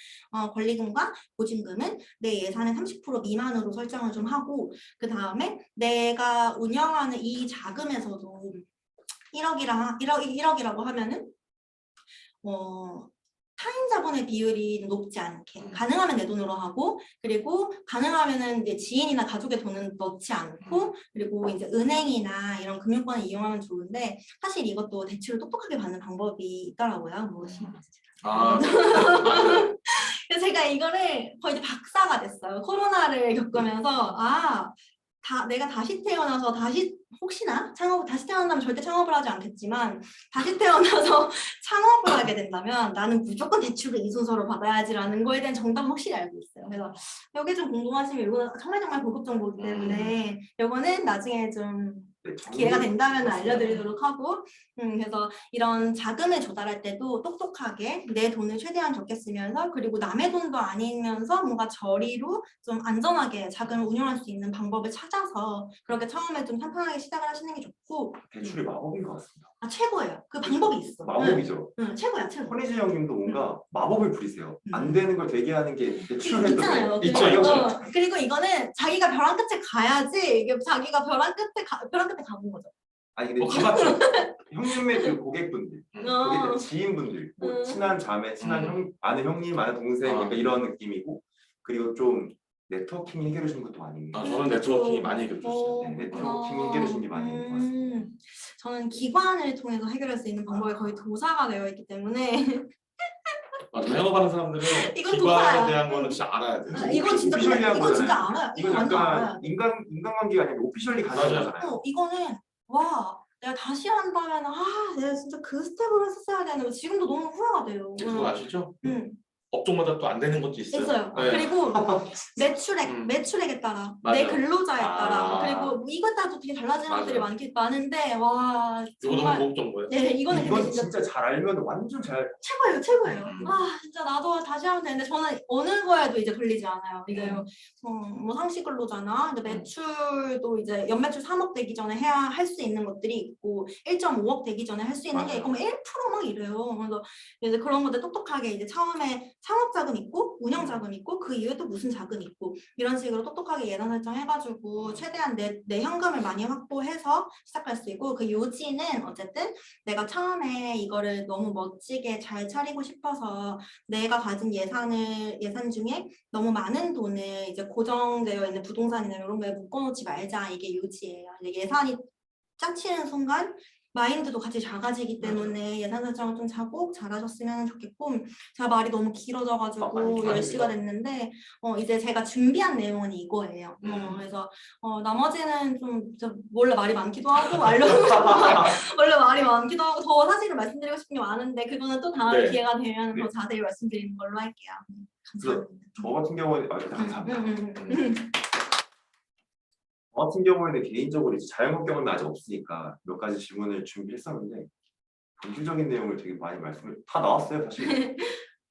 권리금과 보증금은 내 예산의 30% 미만으로 설정을 좀 하고 그 다음에 내가 운영하는 이 자금에서도 1억이라고 하면은 타인 자본의 비율이 높지 않게 가능하면 내 돈으로 하고 그리고 가능하면은 이제 지인이나 가족의 돈은 넣지 않고 그리고 이제 은행이나 이런 금융권을 이용하면 좋은데 사실 이것도 대출을 똑똑하게 받는 방법이 있더라고요. 뭐 아, 그래서 제가 이거를 거의 이제 박사가 됐어요. 코로나를 겪으면서 내가 다시 태어나서 혹시나 다시 태어난다면 절대 창업을 하지 않겠지만 다시 태어나서 창업을 하게 된다면 나는 무조건 대출을 이 순서로 받아야지라는 거에 대한 정답은 확실히 알고 있어요. 그래서 여기 좀 궁금하시면 이거는 정말 고급 정보이기 때문에 이거는 나중에 좀 기회가 된다면 알려드리도록 하고 그래서 이런 자금을 조달할 때도 똑똑하게 내 돈을 최대한 적게 쓰면서 그리고 남의 돈도 아니면서 뭔가 저리로 좀 안전하게 자금을 운영할 수 있는 방법을 찾아서 그렇게 처음에 좀 탄탄하게 시작을 하시는 게 좋고 대출이 마법인 것 같습니다. 최고예요. 그 방법이 있어. 마법이죠. 응, 최고야. 허니지 형님도 뭔가 마법을 부리세요. 안 되는 걸 되게 하는 게 대출을 해도 있잖아요. 돼. 그리고 이거는 자기가 벼랑 끝에 가야지 이게 자기가 벼랑 끝에 가본 거죠. 아니 근데 가봤죠. 형님의 그 고객분들, 고객들, 지인분들, 뭐 친한 자매, 친한 형, 아는 형님, 아는 동생, 약간 이런 느낌이고 그리고 좀 네트워킹 해결해 주는 것도 많이. 저는 네트워킹이 많이 해결해 줬어요. 네, 네트워킹 해결해 주는 게 많이 있는 것 같습니다. 저는 기관을 통해서 해결할 수 있는 방법이 거의 도사가 되어 있기 때문에 맞아, 영업하는 사람들은 이건 기관에 도사야. 대한 거는 진짜 알아야 돼. 이건 진짜 오피셜리한 이건 진짜 거잖아요. 알아요. 이건 완전 약간 알아요. 인간관계가 아니라 오피셜리 가능한 맞아요. 거잖아요. 이거는 내가 다시 한다면 내가 진짜 그 스텝을 했었어야 되는데 지금도 너무 후회가 돼요. 그거 아시죠? 응. 업종마다 또 안 되는 것도 있어요. 네. 그리고 매출액에 따라 내 맞아요. 근로자에 따라 아. 그리고 뭐 이것 따라도 되게 달라지는 맞아요. 것들이 많은데 와 이거 너무 정말 고급 정보예요. 네 이거는 근데 이건 진짜 진짜 잘 알면 완전 잘. 최고예요. 진짜 나도 다시 하면 되는데 저는 어느 거에도 이제 걸리지 않아요. 이제 뭐 상시 근로자나 이제 매출도 이제 연매출 3억 되기 전에 해야 할 수 있는 것들이 있고 1.5억 되기 전에 할 수 있는 게 있고 1% 막 이래요. 그래서 이제 그런 것들 똑똑하게 이제 처음에 창업 자금 있고 운영 자금 있고 그 이후에 또 무슨 자금 있고 이런 식으로 똑똑하게 예산 설정해가지고 최대한 내 현금을 많이 확보해서 시작할 수 있고 그 요지는 어쨌든 내가 처음에 이거를 너무 멋지게 잘 차리고 싶어서 내가 가진 예산 중에 너무 많은 돈을 이제 고정되어 있는 부동산이나 이런 거에 묶어놓지 말자 이게 요지예요. 예산이 짜치는 순간 마인드도 같이 작아지기 때문에 예산 설정을 좀 꼭 잘하셨으면 좋겠고 제가 말이 너무 길어져가지고 10시가 됐는데 이제 제가 준비한 내용은 이거예요. 그래서 나머지는 좀 원래 말이 많기도 하고 원래 말이 많기도 하고 더 사실은 말씀드리고 싶은 게 많은데 그거는 또 다음에 기회가 되면 더 자세히 말씀드리는 걸로 할게요. 감사합니다. 저 같은 경우는 감사합니다. 저 같은 경우에는 개인적으로 이제 자영업 경험이 아직 없으니까 몇 가지 질문을 준비했었는데 본질적인 내용을 되게 많이 다 나왔어요 사실.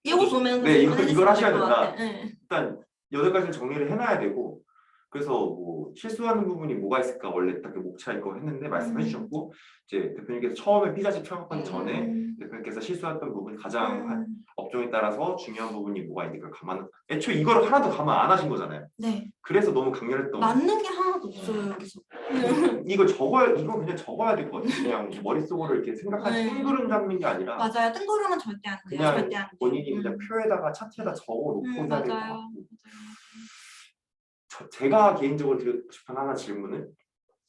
이거 보면서 네, 이걸 하셔야 된다. 네. 일단 8가지를 정리를 해놔야 되고 그래서 뭐 실수하는 부분이 뭐가 있을까 원래 딱 목차 있고 했는데 말씀해 주셨고 이제 대표님께서 처음에 피자집 창업하기 전에 대표님께서 실수했던 부분 가장 업종에 따라서 중요한 부분이 뭐가 있는가 애초에 이거를 하나도 감안 안 하신 거잖아요. 네. 그래서 너무 강렬했던 맞는 게 하나도 없어요. 이거 그냥 적어야 될 것 같아요. 그냥 머릿속으로 이렇게 생각하는 뜬구름 잡는 게 아니라 맞아요. 뜬구름은 절대 안 돼요. 그냥 절대 안 돼요. 본인이 그냥 표에다가 차트에다 적어놓고 해야 될 것 맞아요. 같고 제가 개인적으로 드리고 싶은 하나 질문은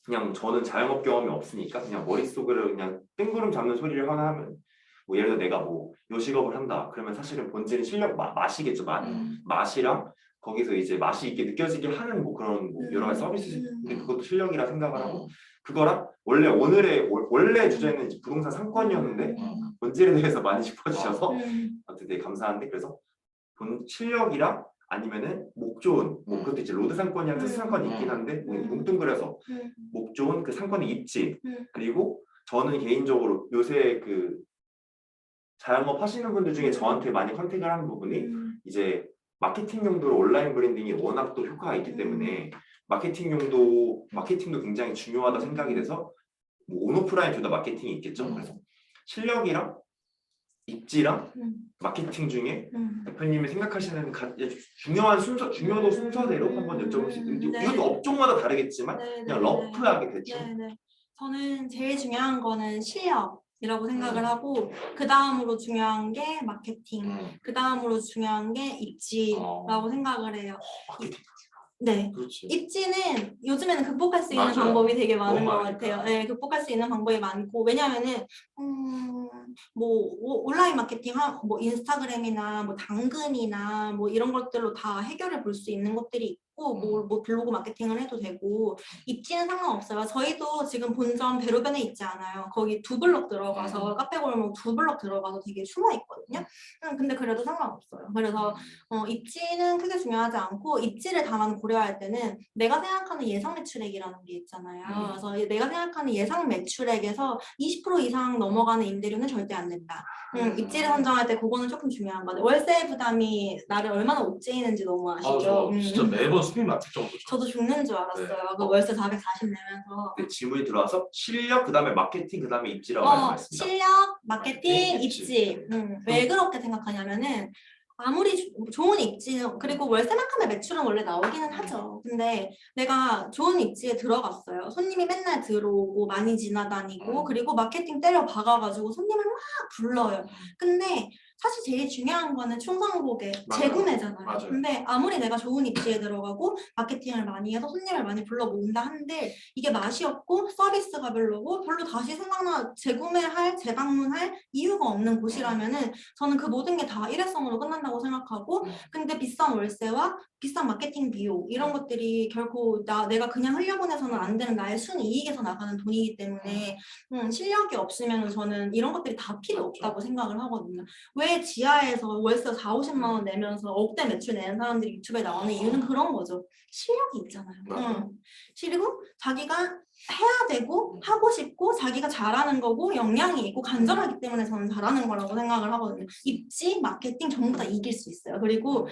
그냥 저는 자영업 경험이 없으니까 그냥 머릿속으로 그냥 뜬구름 잡는 소리를 하나 하면 뭐 예를 들어 내가 뭐 요식업을 한다 그러면 사실은 본질은 실력 맛이겠죠. 맛이랑 거기서 이제 맛이 있게 느껴지게 하는 뭐 그런 뭐 여러 가지 서비스인데 그것도 실력이라 생각을 하고 그거랑 원래 주제는 이제 부동산 상권이었는데 본질에 대해서 많이 짚어주셔서 되게 감사한데 그래서 실력이랑 아니면은 목 좋은 뭐 그것도 이제 로드 상권이랑 특수 상권이 있긴 한데 뭉뚱그려서 목 좋은 그 상권의 입지 그리고 저는 개인적으로 요새 그 자영업 하시는 분들 중에 저한테 많이 컨택을 하는 부분이 이제 마케팅 용도로 온라인 브랜딩이 워낙 또 효과가 있기 때문에 마케팅도 굉장히 중요하다 생각이 돼서 뭐 온오프라인 둘 다 마케팅이 있겠죠. 그래서 실력이랑 입지랑 마케팅 중에 대표님이 생각하시는 중요한 중요도 순서대로 한번 여쭤볼 수 있는데 네. 이것도 업종마다 다르겠지만 그냥 러프하게 대충. 네네. 저는 제일 중요한 거는 실력이라고 생각을 하고 그 다음으로 중요한 게 마케팅, 그 다음으로 중요한 게 입지라고 생각을 해요. 마케팅. 네. 그렇지. 입지는 요즘에는 극복할 수 있는 맞아요. 방법이 되게 많은 너무 것 많으니까. 같아요. 네, 극복할 수 있는 방법이 많고 왜냐면은 뭐 온라인 마케팅, 뭐 인스타그램이나 뭐 당근이나 뭐 이런 것들로 다 해결을 볼 수 있는 것들이 있고 뭐 블로그 마케팅을 해도 되고 입지는 상관없어요. 저희도 지금 본점 대로변에 있지 않아요. 거기 두 블럭 들어가서 카페골목 두 블럭 들어가서 되게 숨어 있거든요. 근데 그래도 상관없어요. 그래서 입지는 크게 중요하지 않고 입지를 다만 고려할 때는 내가 생각하는 예상 매출액이라는 게 있잖아요. 그래서 내가 생각하는 예상 매출액에서 20% 이상 넘어가는 임대료는 절대 안 된다. 입지를 선정할 때 그거는 조금 중요한 거죠. 월세 부담이 나를 얼마나 옥죄이는지 너무 아시죠? 저 진짜 매번 숨이 막힐 정도죠. 저도 죽는 줄 알았어요. 네. 그 월세 440 내면서. 네, 질문이 들어와서 실력, 그다음에 마케팅, 그다음에 입지라고 말씀하셨습니다. 실력, 마케팅, 입지. 입지. 왜 그렇게 생각하냐면은 아무리 좋은 입지는 그리고 월세만큼의 매출은 원래 나오기는 하죠. 근데 내가 좋은 입지에 들어갔어요. 손님이 맨날 들어오고 많이 지나다니고 그리고 마케팅 때려 박아가지고 손님을 막 불러요. 근데 사실 제일 중요한 거는 충성고객, 맞아요. 재구매잖아요. 맞아요. 근데 아무리 내가 좋은 입지에 들어가고 마케팅을 많이 해서 손님을 많이 불러 모은다 한들 이게 맛이 없고 서비스가 별로고 별로 다시 재구매할, 재방문할 이유가 없는 곳이라면은 저는 그 모든 게 다 일회성으로 끝난다고 생각하고 근데 비싼 월세와 비싼 마케팅 비용 이런 것들이 결코 내가 그냥 흘려보내서는 안 되는 나의 순이익에서 나가는 돈이기 때문에 실력이 없으면 저는 이런 것들이 다 필요 없다고 생각을 하거든요. 왜 지하에서 월세 4, 50만 원 내면서 억대 매출 내는 사람들이 유튜브에 나오는 이유는 그런 거죠. 실력이 있잖아요. 그리고 자기가 해야 되고 하고 싶고 자기가 잘하는 거고 역량이 있고 간절하기 때문에 저는 잘하는 거라고 생각을 하거든요. 입지, 마케팅 전부 다 이길 수 있어요. 그리고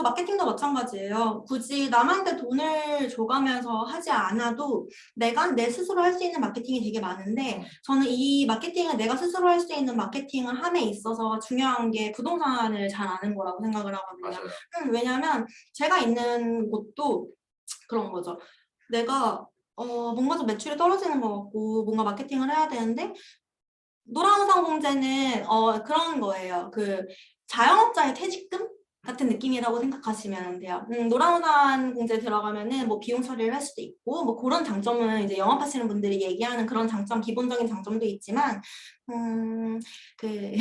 마케팅도 마찬가지예요. 굳이 남한테 돈을 줘가면서 하지 않아도 내가 내 스스로 할 수 있는 마케팅이 되게 많은데 저는 이 마케팅을 내가 스스로 할 수 있는 마케팅을 함에 있어서 중요한 게 부동산을 잘 아는 거라고 생각을 하거든요. 왜냐하면 제가 있는 곳도 그런 거죠. 내가 뭔가 좀 매출이 떨어지는 것 같고 뭔가 마케팅을 해야 되는데 노란우산 공제는 그런 거예요. 그 자영업자의 퇴직금 같은 느낌이라고 생각하시면 돼요. 노란우산 공제 들어가면은 뭐 비용 처리를 할 수도 있고 뭐 그런 장점은 이제 영업하시는 분들이 얘기하는 그런 장점, 기본적인 장점도 있지만 그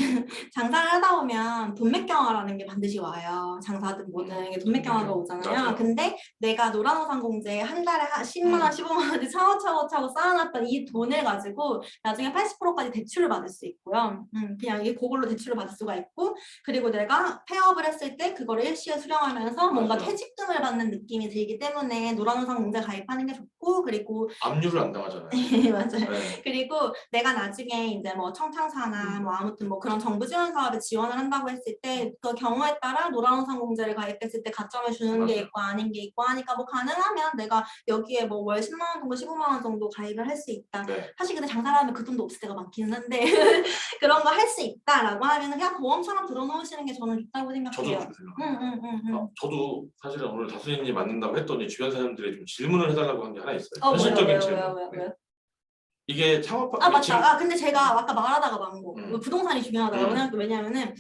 장사를 하다 보면 돈맥경화라는 게 반드시 와요. 장사든 뭐든 돈맥경화가 오잖아요. 근데 내가 노란우산 공제 한 달에 10만 원, 15만 원을 차고차고 쌓아놨던 이 돈을 가지고 나중에 80%까지 대출을 받을 수 있고요. 그냥 이게 그걸로 대출을 받을 수가 있고 그리고 내가 폐업을 했을 때 그거를 일시에 수령하면서 뭔가 퇴직금을 받는 느낌이 들기 때문에 노란우산 공제 가입하는 게 좋고 그리고 압류를 안 당하잖아요. 맞아요. 그리고 내가 나중에 이제 뭐 청창사나 뭐 아무튼 뭐 그런 정부 지원 사업에 지원을 한다고 했을 때 그 경우에 따라 노란우산 공제를 가입했을 때 가점을 주는 게 있고 아닌 게 있고 하니까 뭐 가능하면 내가 여기에 뭐 월 10만 원 정도 15만 원 정도 가입을 할 수 있다. 사실 근데 장사를 하면 그 돈도 없을 때가 많기는 한데 그런 거 할 수 있다라고 하면 그냥 보험처럼 들어놓으시는 게 저는 좋다고 생각해요. 저도 그렇게 생각해요. 저도 사실은 오늘 다수님 만난다고 했더니 주변 사람들이 좀 질문을 해달라고 한 게 하나 있어요. 현실적인 질문. 왜요? 이게 창업 맞다. 근데 제가 아까 말하다가 망고 부동산이 중요하다고 생각해요. 왜냐면은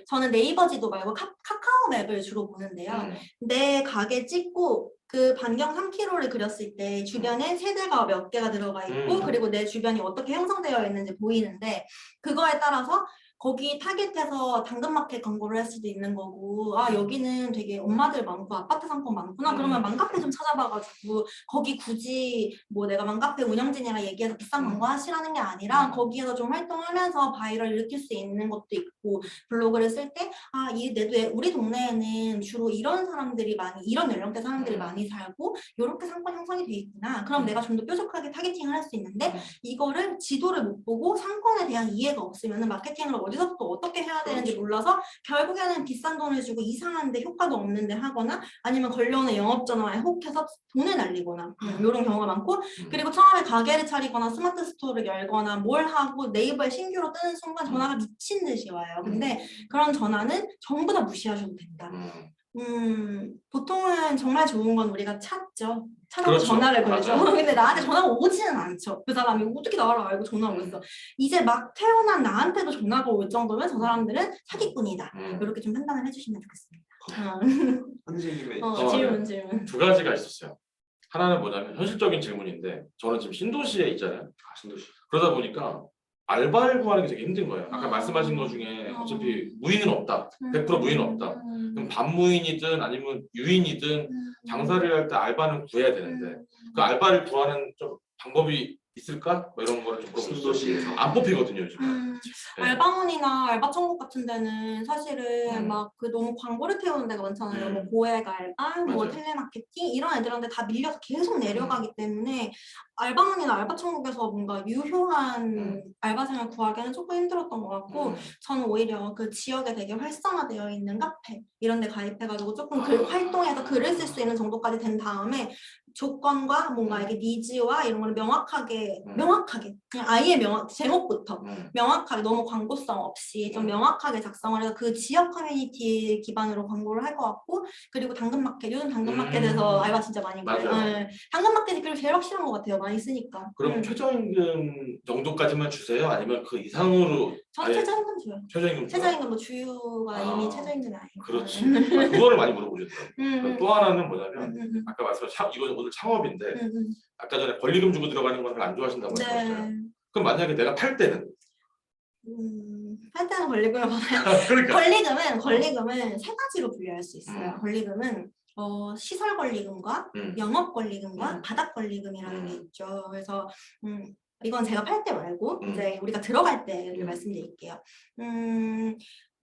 저는 네이버 지도 말고 카카오 맵을 주로 보는데요. 내 가게 찍고 그 반경 3km를 그렸을 때 주변에 세대가 몇 개가 들어가 있고 그리고 내 주변이 어떻게 형성되어 있는지 보이는데 그거에 따라서 거기 타겟해서 당근마켓 광고를 할 수도 있는 거고 여기는 되게 엄마들 많고 아파트 상권 많구나 그러면 맘카페 좀 찾아봐가지고 거기 굳이 뭐 내가 맘카페 운영진이랑 얘기해서 비싼 광고 하시라는 게 아니라 거기에서 좀 활동하면서 바이럴 일으킬 수 있는 것도 있고 블로그를 쓸 때 우리 동네에는 주로 이런 사람들이 이런 연령대 사람들이 많이 살고 이렇게 상권 형성이 돼 있구나 그럼 내가 좀 더 뾰족하게 타겟팅을 할 수 있는데 이거를 지도를 못 보고 상권에 대한 이해가 없으면 마케팅을 어디서부터 어떻게 해야 되는지 몰라서 결국에는 비싼 돈을 주고 이상한데 효과도 없는데 하거나 아니면 걸려오는 영업전화에 혹해서 돈을 날리거나 이런 경우가 많고 그리고 처음에 가게를 차리거나 스마트 스토어를 열거나 뭘 하고 네이버에 신규로 뜨는 순간 전화가 미친 듯이 와요. 근데 그런 전화는 전부 다 무시하셔도 된다. 보통은 정말 좋은 건 우리가 찾죠. 찾아서 그렇죠. 전화를 걸죠. 맞아요. 근데 나한테 전화가 오지는 않죠. 그 사람이 어떻게 나를 알고 전화가 오겠어. 이제 막 태어난 나한테도 전화가 올 정도면 저 사람들은 사기꾼이다. 이렇게 좀 판단을 해주시면 좋겠습니다. 선생님의 질문. 두 가지가 있었어요. 하나는 뭐냐면 현실적인 질문인데 저는 지금 신도시에 있잖아요. 신도시. 그러다 보니까 알바를 구하는 게 되게 힘든 거예요. 아까 말씀하신 것 중에 어차피 무인은 없다. 100% 무인은 없다. 그럼 반무인이든 아니면 유인이든 장사를 할 때 알바는 구해야 되는데 그 알바를 구하는 좀 방법이 있을까? 뭐 이런 거를 좀 물어보고 신도시에서. 안 뽑히거든요, 요즘에. 네. 알바몬이나 알바 천국 같은 데는 사실은 막 그 너무 광고를 태우는 데가 많잖아요. 뭐 고액 알바, 뭐 맞아요. 텔레마케팅 이런 애들한테 다 밀려서 계속 내려가기 때문에 알바몬이나 알바 천국에서 뭔가 유효한 알바생을 구하기는 조금 힘들었던 것 같고 저는 오히려 그 지역에 되게 활성화되어 있는 카페 이런 데 가입해가지고 조금 활동해서 글을 쓸 수 있는 정도까지 된 다음에 조건과 뭔가 이게 니즈와 이런 걸 명확하게 그냥 아예 제목부터 명확하게 너무 광고성 없이 좀 명확하게 작성을 해서 그 지역 커뮤니티 기반으로 광고를 할 것 같고 그리고 당근마켓 요즘 당근마켓에서 알바 진짜 많이 구해요. 네. 당근마켓이 그리고 제일 확실한 것 같아요. 많이 쓰니까. 그럼 최저임금 정도까지만 주세요? 아니면 그 이상으로? 저는 최저임금 줘요. 최저임금 줘요? 최저임금 뭐 주유가 이미 최저임금이 아니고. 그렇지. 그거를 많이 물어보셨더라고요. 또 하나는 뭐냐면 아까 말씀하신 이건 오늘 창업인데 아까 전에 권리금 주고 들어가는 건 안 좋아하신다고 말씀하셨잖아요. 그럼 만약에 내가 팔 때는? 팔 때는 권리금을 받아요. 그러니까. 권리금은 세 가지로 분류할 수 있어요. 권리금은 시설 권리금과 영업 권리금과 바닥 권리금이라는 게 있죠. 그래서 이건 제가 팔 때 말고 이제 우리가 들어갈 때를 말씀드릴게요.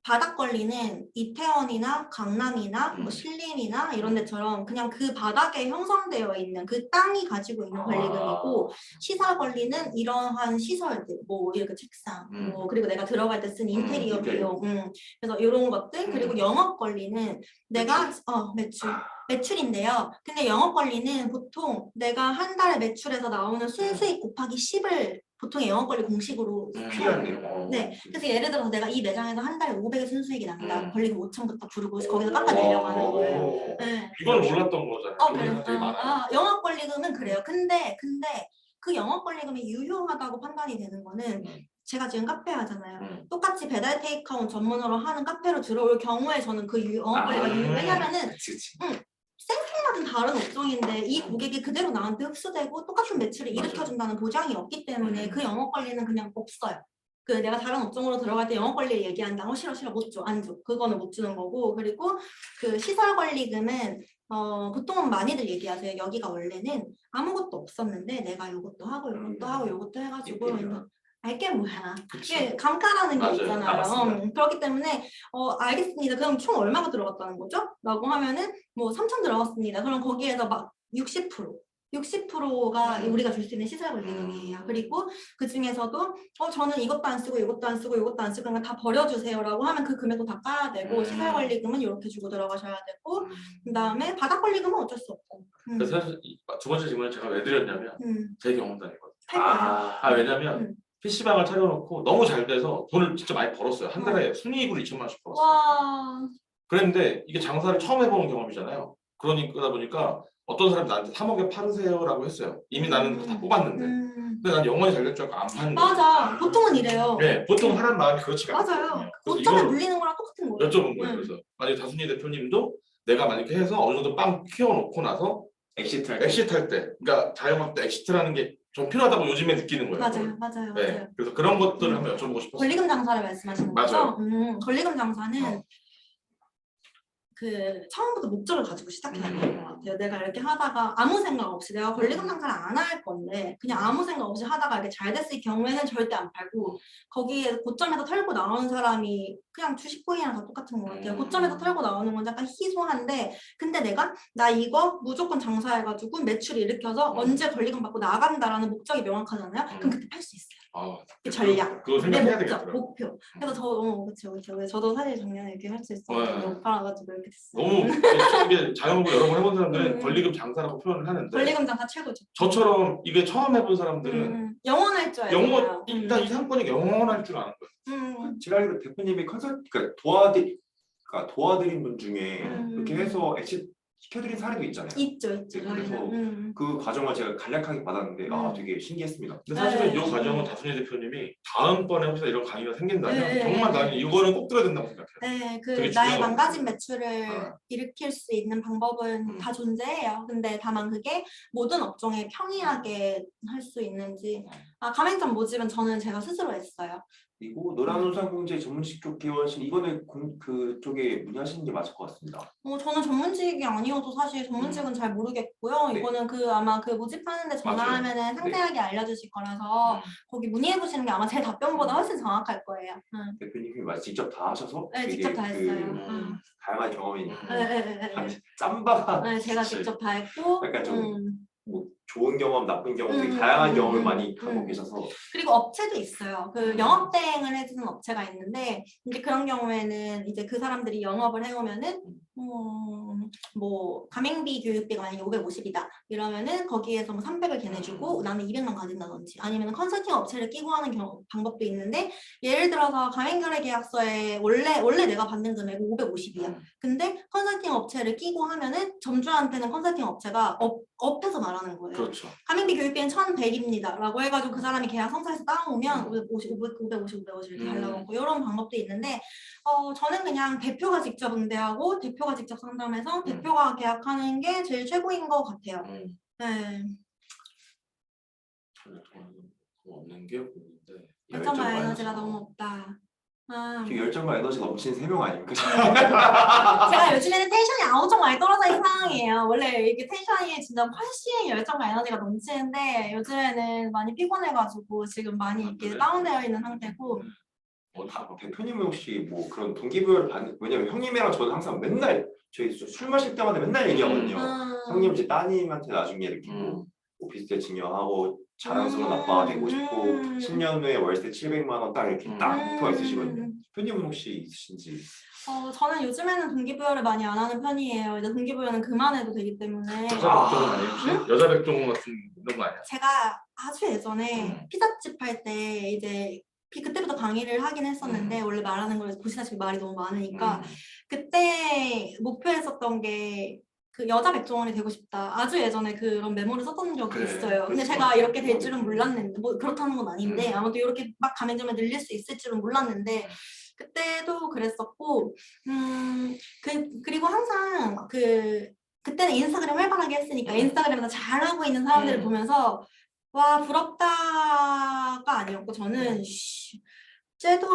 바닥 권리는 이태원이나 강남이나 뭐 신림이나 이런 데처럼 그냥 그 바닥에 형성되어 있는 그 땅이 가지고 있는 권리금이고 시설 권리는 이러한 시설들 뭐 이렇게 책상 뭐 그리고 내가 들어갈 때 쓴 인테리어 비용 그래서 이런 것들 그리고 영업 권리는 내가 매출인데요. 근데 영업 권리는 보통 내가 한 달에 매출에서 나오는 순수익 곱하기 10을 보통 영업권리 공식으로 필요하네요. 네, 그래서 예를 들어서 내가 이 매장에서 한 달에 500의 순수익이 난다. 권리금 5천부터 부르고 거기서 깎아 내려가는 거예요. 네. 이걸 몰랐던 거잖아요. 그래요? 영업권리금은 그래요. 근데 그 영업권리금이 유효하다고 판단이 되는 거는 제가 지금 카페 하잖아요. 똑같이 배달 테이크아웃 전문으로 하는 카페로 들어올 경우에 저는 그 영업권리가 왜냐면은 생뚱맞은 다른 업종인데 이 고객이 그대로 나한테 흡수되고 똑같은 매출을 일으켜준다는 보장이 없기 때문에 그 영업권리는 그냥 없어요. 그 내가 다른 업종으로 들어갈 때 영업권리 얘기한다. 싫어 못 줘. 안 줘. 그거는 못 주는 거고 그리고 그 시설권리금은 보통은 많이들 얘기하세요. 여기가 원래는 아무것도 없었는데 내가 이것도 하고 이것도 하고 이것도 해가지고 알게 뭐야. 이게 감가라는 게 있잖아요. 그렇기 때문에 알겠습니다. 그럼 총 얼마가 들어갔다는 거죠? 라고 하면은 뭐 3천 들어갔습니다. 그럼 거기에서 막 60%가 우리가 줄 수 있는 시설 권리금이에요. 그리고 그 중에서도 저는 이것도 안 쓰고 이것도 안 쓰고 이것도 안 쓰고 그냥 다 버려주세요라고 하면 그 금액도 다 까야 되고 시설 권리금은 이렇게 주고 들어가셔야 되고 그다음에 바닥 권리금은 어쩔 수 없고. 그래서 사실 두 번째 질문을 제가 왜 드렸냐면 제 경험담이거든요. 왜냐면 PC방을 차려놓고 너무 잘 돼서 돈을 진짜 많이 벌었어요. 한 달에 순이익으로 2천만 원씩 벌었어요. 와. 그런데 이게 장사를 처음 해보는 경험이잖아요. 그러다 보니까 어떤 사람이 나한테 3억에 팔으세요라고 했어요. 이미 나는 다 뽑았는데. 근데 난 영원히 잘 될 줄 알고 안 파는 거예요. 맞아. 보통은 이래요. 네, 보통 하는 마음이 그렇지가 않거든요. 맞아요. 고점에 물리는 거랑 똑같은 거예요. 여쭤본 거예요. 그래서 만약에 다순이 대표님도 내가 만약에 해서 어느 정도 빵 키워놓고 나서 엑시트할 때, 그러니까 자영업 때 엑시트라는 게 좀 필요하다고 요즘에 느끼는 거예요. 맞아요. 네, 그래서 그런 것들을 한번 여쭤보고 싶었어요. 권리금 장사를 말씀하시는 거죠? 권리금 장사는 그 처음부터 목적을 가지고 시작해야 되는 것 같아요. 내가 이렇게 하다가 아무 생각 없이 내가 권리금 장사를 안 할 건데 그냥 아무 생각 없이 하다가 이렇게 잘 됐을 경우에는 절대 안 팔고 거기에 고점에서 털고 나오는 사람이 그냥 주식코인이랑 다 똑같은 것 같아요. 고점에서 털고 나오는 건 약간 희소한데 근데 나 이거 무조건 장사해가지고 매출 일으켜서 언제 권리금 받고 나간다라는 목적이 명확하잖아요. 그럼 그때 팔 수 있어요. 아, 그 전략, 그거 내 생각해야 목적, 되겠더라고. 목표. 그래서 그쵸. 저도 사실 작년에 이렇게 할 수 있었는데 네. 못 팔아가지고 이렇게 됐어요. 너무 이게 자영업을 여러 번 해본 사람들은 음. 권리금 장사라고 표현을 하는데 권리금 장사 최고죠. 저처럼 이게 처음 해본 사람들은 영원할 줄 알잖아요. 영원 일단 이 상권이 영원할 줄 아는 거예요. 제가 알기로 대표님이 그러니까 도와드린 분 중에 이렇게 해서 엑sit 시켜드린 사례도 있잖아요. 있죠. 네, 그래서 그 과정을 제가 간략하게 받았는데 되게 신기했습니다. 근데 사실은 네. 이 과정은 다순이 대표님이 다음번에 혹시 이런 강의가 생긴다면 네. 정말 나는 이거는 꼭 들어야 된다고 생각해요. 네, 그 되게 나의 중요한 망가진 거거든요. 매출을 일으킬 수 있는 방법은 다 존재해요. 근데 다만 그게 모든 업종에 평이하게 할 수 있는지. 가맹점 모집은 저는 제가 스스로 했어요. 그리고 노란우산공제 전문직 쪽 개원실 이거는 그쪽에 문의하시는 게 맞을 것 같습니다. 저는 전문직이 아니어도 사실 전문직은 잘 모르겠고요. 네. 이거는 아마 모집하는데 전화하면은 상세하게 알려주실 거라서 거기 문의해 보시는 게 아마 제 답변보다 훨씬 정확할 거예요. 대표님이 직접 다 하셔서 네, 되게 직접 다 했어요. 다양한 경험이니까 네, 짬바가 제가 직접 다 했고. 약간 뭐 좋은 경험, 나쁜 경험, 되게 다양한 경험을 많이 갖고 계셔서 그리고 업체도 있어요. 영업 대행을 해주는 업체가 있는데 이제 그런 경우에는 이제 그 사람들이 영업을 해오면은 뭐 가맹비 교육비가 만약에 550이다 이러면은 거기에서 뭐 300을 걔네 주고 나는 200만 가진다든지 아니면 컨설팅 업체를 끼고 하는 방법도 있는데 예를 들어서 가맹거래 계약서에 원래 내가 받는 금액은 550이야. 근데 컨설팅 업체를 끼고 하면은 점주한테는 컨설팅 업체가 업해서 말하는 거예요. 그렇죠. 가맹비 교육비는 1,100입니다 라고 해가지고 그 사람이 계약 성사해서 따라오면 550 이렇게 달라고 이런 방법도 있는데 저는 그냥 대표가 직접 응대하고 대표가 직접 상담해서 대표가 계약하는 게 제일 최고인 것 같아요. 네. 저는 없는 게 없는데 열정과 에너지가 너무 없다. 지금 열정과 에너지가 넘치는 3명 아닙니까? 제가 요즘에는 텐션이 엄청 많이 떨어져 있는 상황이에요. 원래 이렇게 텐션이 진짜 훨씬 열정과 에너지가 넘치는데 요즘에는 많이 피곤해가지고 지금 많이 이렇게 다운되어 있는 상태고. 대표님은 혹시 뭐 그런 동기부여를 받는 왜냐면 형님이랑 저는 항상 맨날 저희 술 마실 때마다 맨날 얘기하거든요. 형님 이제 따님한테 나중에 이렇게 뭐 오피스텔 증여하고 자랑스러운 아빠가 되고 싶고 10년 후에 월세 700만 원 딱 이렇게 딱 목표가 있으시거든요. 대표님은 혹시 있으신지? 저는 요즘에는 동기부여를 많이 안 하는 편이에요. 이제 동기부여는 그만해도 되기 때문에. 여자 백종원 아니에요? 혹시? 여자 백종원 같은 이런 거 아니야? 제가 아주 예전에 피자집 할 때 이제 그때부터 강의를 하긴 했었는데 원래 말하는 걸 보시다시피 말이 너무 많으니까 그때 목표했었던 게 그 여자 백종원이 되고 싶다. 아주 예전에 그런 메모를 썼던 적이 있어요. 근데 제가 이렇게 될 줄은 몰랐는데 뭐 그렇다는 건 아닌데 아무튼 이렇게 막 가맹점을 늘릴 수 있을 줄은 몰랐는데 그때도 그랬었고 그리고 항상 그때는 인스타그램 활발하게 했으니까 인스타그램에서 잘하고 있는 사람들을 보면서 와 부럽다가 아니었고 저는 쟤도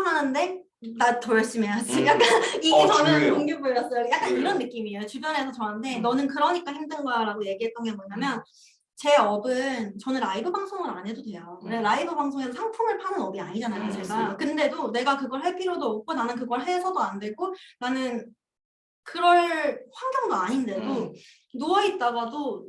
하는데 나 더 열심히 해야지. 약간 이게 저는 동기부여였어요. 약간 이런 느낌이에요. 주변에서 저한테 너는 그러니까 힘든 거야 라고 얘기했던 게 뭐냐면 제 업은 저는 라이브 방송을 안 해도 돼요. 라이브 방송에서 상품을 파는 업이 아니잖아요, 제가. 근데도 내가 그걸 할 필요도 없고 나는 그걸 해서도 안 되고 나는 그럴 환경도 아닌데도 누워있다가도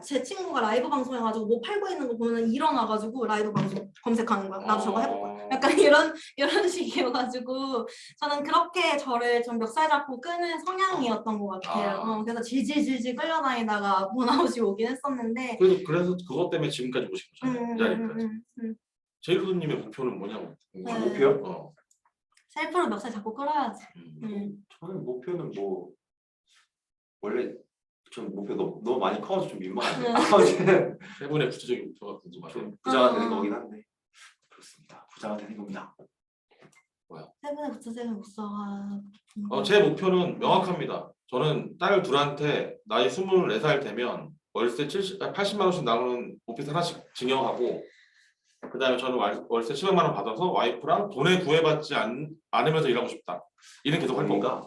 제 친구가 라이브 방송해가지고 뭐 팔고 있는 거 보면 일어나가지고 라이브 방송 검색하는 거야. 나도 저거 해볼까? 약간 이런 식이어가지고 저는 그렇게 저를 좀 멱살 잡고 끄는 성향이었던 것 같아요. 그래서 질질질질 끌려다니다가 번아웃이 오긴 했었는데 그래서 그것 때문에 지금까지 오신 거잖아요. 이 자리까지. 제이크님의 목표는 뭐냐고. 목표요? 셀프로 멱살 잡고 끌어야지. 저는 목표는 뭐 원래 전 목표 너무 많이 커서 좀 민망한데 세 분의 구체적인 목표가 궁금하죠. 좀 부자가 되는 거긴 한데 그렇습니다. 부자가 되는 겁니다. 뭐야? 세 분의 구체적인 목표가 제 목표는 명확합니다. 저는 딸 둘한테 나이 24살 되면 월세 80만 원씩 나오는 오피스 하나씩 증여하고 그 다음에 저는 월세 700만 원 받아서 와이프랑 돈에 구애받지 않으면서 일하고 싶다. 일은 계속 할 거가.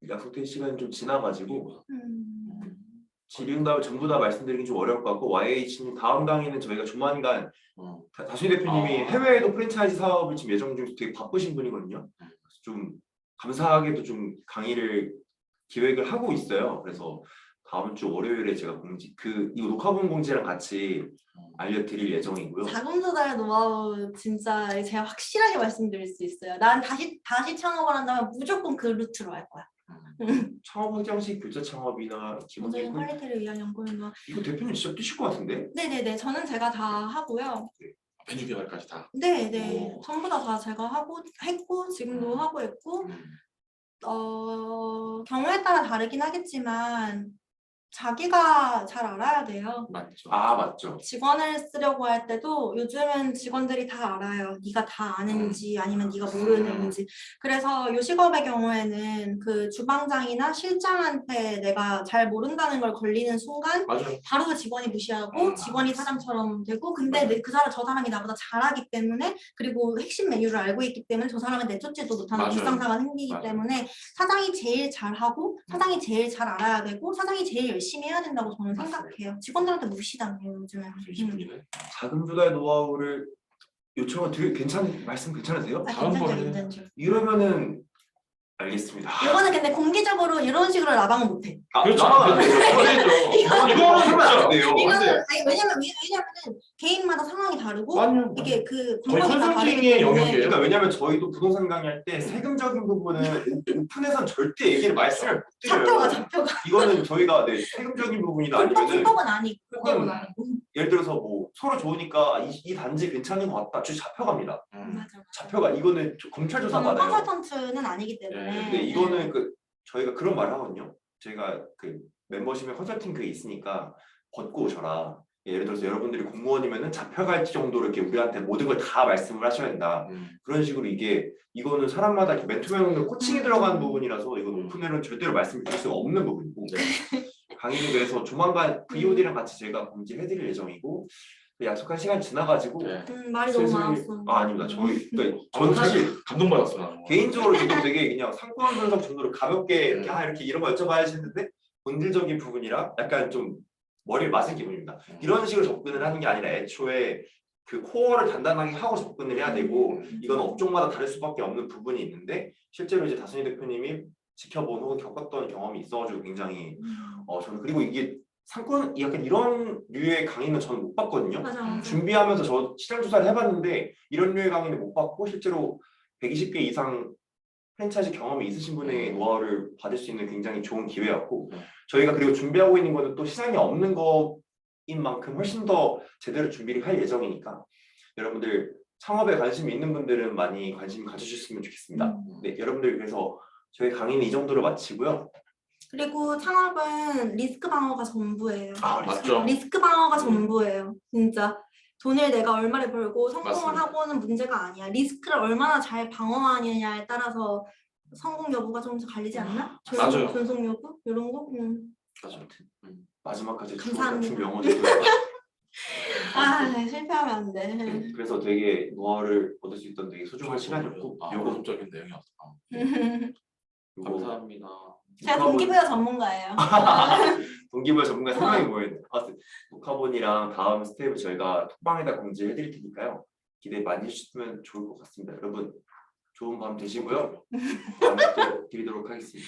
약속된 시간이 좀 지나가지고 질의응답을 전부 다 말씀드리긴 좀 어려울 것 같고 YH님 다음 강의는 저희가 조만간 다순이 대표님이 해외에도 프랜차이즈 사업을 지금 예정 중에서 되게 바쁘신 분이거든요. 좀 감사하게도 좀 강의를 기획을 하고 있어요. 그래서 다음 주 월요일에 제가 이 녹화본 공지랑 같이 알려드릴 예정이고요. 자금 조달 노하우 진짜 제가 확실하게 말씀드릴 수 있어요. 난 다시 창업을 한다면 무조건 그 루트로 할 거야. 창업 확장식 교재 창업이나 기본적인 모든 퀄리티를 위한 연구인가. 이거 대표님 진짜 뛰실 것 같은데? 네네네. 저는 제가 다 하고요. 메뉴 개발까지 다. 네네. 오. 전부 다 제가 했고 지금도 하고 있고 음. 경우에 따라 다르긴 하겠지만 자기가 잘 알아야 돼요. 맞죠. 아 맞죠. 직원을 쓰려고 할 때도 요즘은 직원들이 다 알아요. 네가 다 아는지 아니면 네가 모르는지. 그래서 요식업의 경우에는 그 주방장이나 실장한테 내가 잘 모른다는 걸 걸리는 순간 맞아요. 바로 그 직원이 무시하고 직원이 사장처럼 되고 근데 맞아요. 저 사람이 나보다 잘하기 때문에 그리고 핵심 메뉴를 알고 있기 때문에 저 사람은 내쫓지도 못하는 맞아요. 불상사가 생기기 맞아요. 때문에 사장이 제일 잘하고 사장이 제일 잘 알아야 되고 사장이 제일 열심히 해야 된다고 저는 맞습니다. 생각해요. 직원들한테 무시당해요 요즘에. 20분이네. 자금 조달 노하우를 요청은 되게 말씀 괜찮으세요? 다음번에 괜찮죠. 이러면은 알겠습니다. 이거는 근데 공개적으로 이런 식으로 라방은 못해. 아, 그렇죠. 나가면 안 돼요. 이거 하면 안 돼요. 이거는 아니, 왜냐면은 개인마다 상황이 다르고 맞아요. 이게 그 저희 방법이 다 다르기 컨설팅의 때문에 영역이에요. 그러니까 왜냐면 저희도 부동산 강의할 때 세금적인 부분은 오픈에선 절대 얘기를 말씀을 못 드려요. 잡혀가. 이거는 저희가 세금적인 부분이나 아니면은 불법은 아니고 불법은 혹은 아니고. 예를 들어서 뭐 서로 좋으니까 이 단지 괜찮은 것 같다. 저 잡혀갑니다. 맞아. 잡혀가 이거는 검찰 조사 저는 받아요. 컨설턴트는 아니기 때문에. 네, 근데 이거는 저희가 그런 말을 하거든요. 저희가 그 멤버십에 컨설팅 그게 있으니까 벗고 오셔라. 예를 들어서 여러분들이 공무원이면은 잡혀갈 정도로 이렇게 우리한테 모든 걸 다 말씀을 하셔야 된다. 그런 식으로 이거는 사람마다 이렇게 맨투맨으로 코칭이 들어간 부분이라서 이건 오픈에는 절대로 말씀을 드릴 수가 없는 부분이고 강의는 그래서 조만간 VOD랑 같이 제가 공지해드릴 예정이고 약속한 시간이 지나가지고 네. 말이 너무 슬슬- 많았어. 아닙니다. 그러니까 저는 사실 감동받았어. 나는. 개인적으로 저도 되게 그냥 상권 분석 정도로 가볍게 이렇게 이런 거 여쭤봐야지 했는데 본질적인 부분이라 약간 좀 머리를 맞은 기분입니다. 이런 식으로 접근을 하는 게 아니라 애초에 그 코어를 단단하게 하고 접근을 해야 되고 이건 업종마다 다를 수밖에 없는 부분이 있는데 실제로 이제 다순이 대표님이 지켜본 혹은 겪었던 경험이 있어가지고 굉장히 저는 그리고 이게 상권 약간 이런 류의 강의는 저는 못 봤거든요. 맞아. 준비하면서 저 시장 조사를 해봤는데 이런 류의 강의는 못 받고 실제로 120개 이상 프랜차이즈 경험이 있으신 분의 노하우를 받을 수 있는 굉장히 좋은 기회였고 저희가 그리고 준비하고 있는 거는 또 시장에 없는 거인 만큼 훨씬 더 제대로 준비를 할 예정이니까 여러분들 창업에 관심이 있는 분들은 많이 관심 가져주셨으면 좋겠습니다. 네, 여러분들 그래서 저희 강의는 이 정도로 마치고요. 그리고 창업은 리스크 방어가 전부예요. 맞죠. 리스크 방어가 전부예요. 진짜. 돈을 내가 얼마를 벌고 성공을 맞습니다. 하고는 문제가 아니야. 리스크를 얼마나 잘 방어하느냐에 따라서 성공 여부가 좀 갈리지 않나? 맞아요. 존속 여부? 이런 거? 맞아요. 마지막까지 감사합니다. 같은 명언을 듣고 실패하면 안 돼. 그래서 되게 노하우를 얻을 수 있던 되게 소중한 시간이었고 요거 공적인 내용이었어. 요거 감사합니다. 제가 동기부여 전문가예요. 동기부여 전문가 3명이 모여있는 녹화본이랑 다음 스텝을 저희가 톡방에다 공지해드릴 테니까요. 기대 많이 해주시면 좋을 것 같습니다. 여러분 좋은 밤 되시고요. 다음에 또 드리도록 하겠습니다.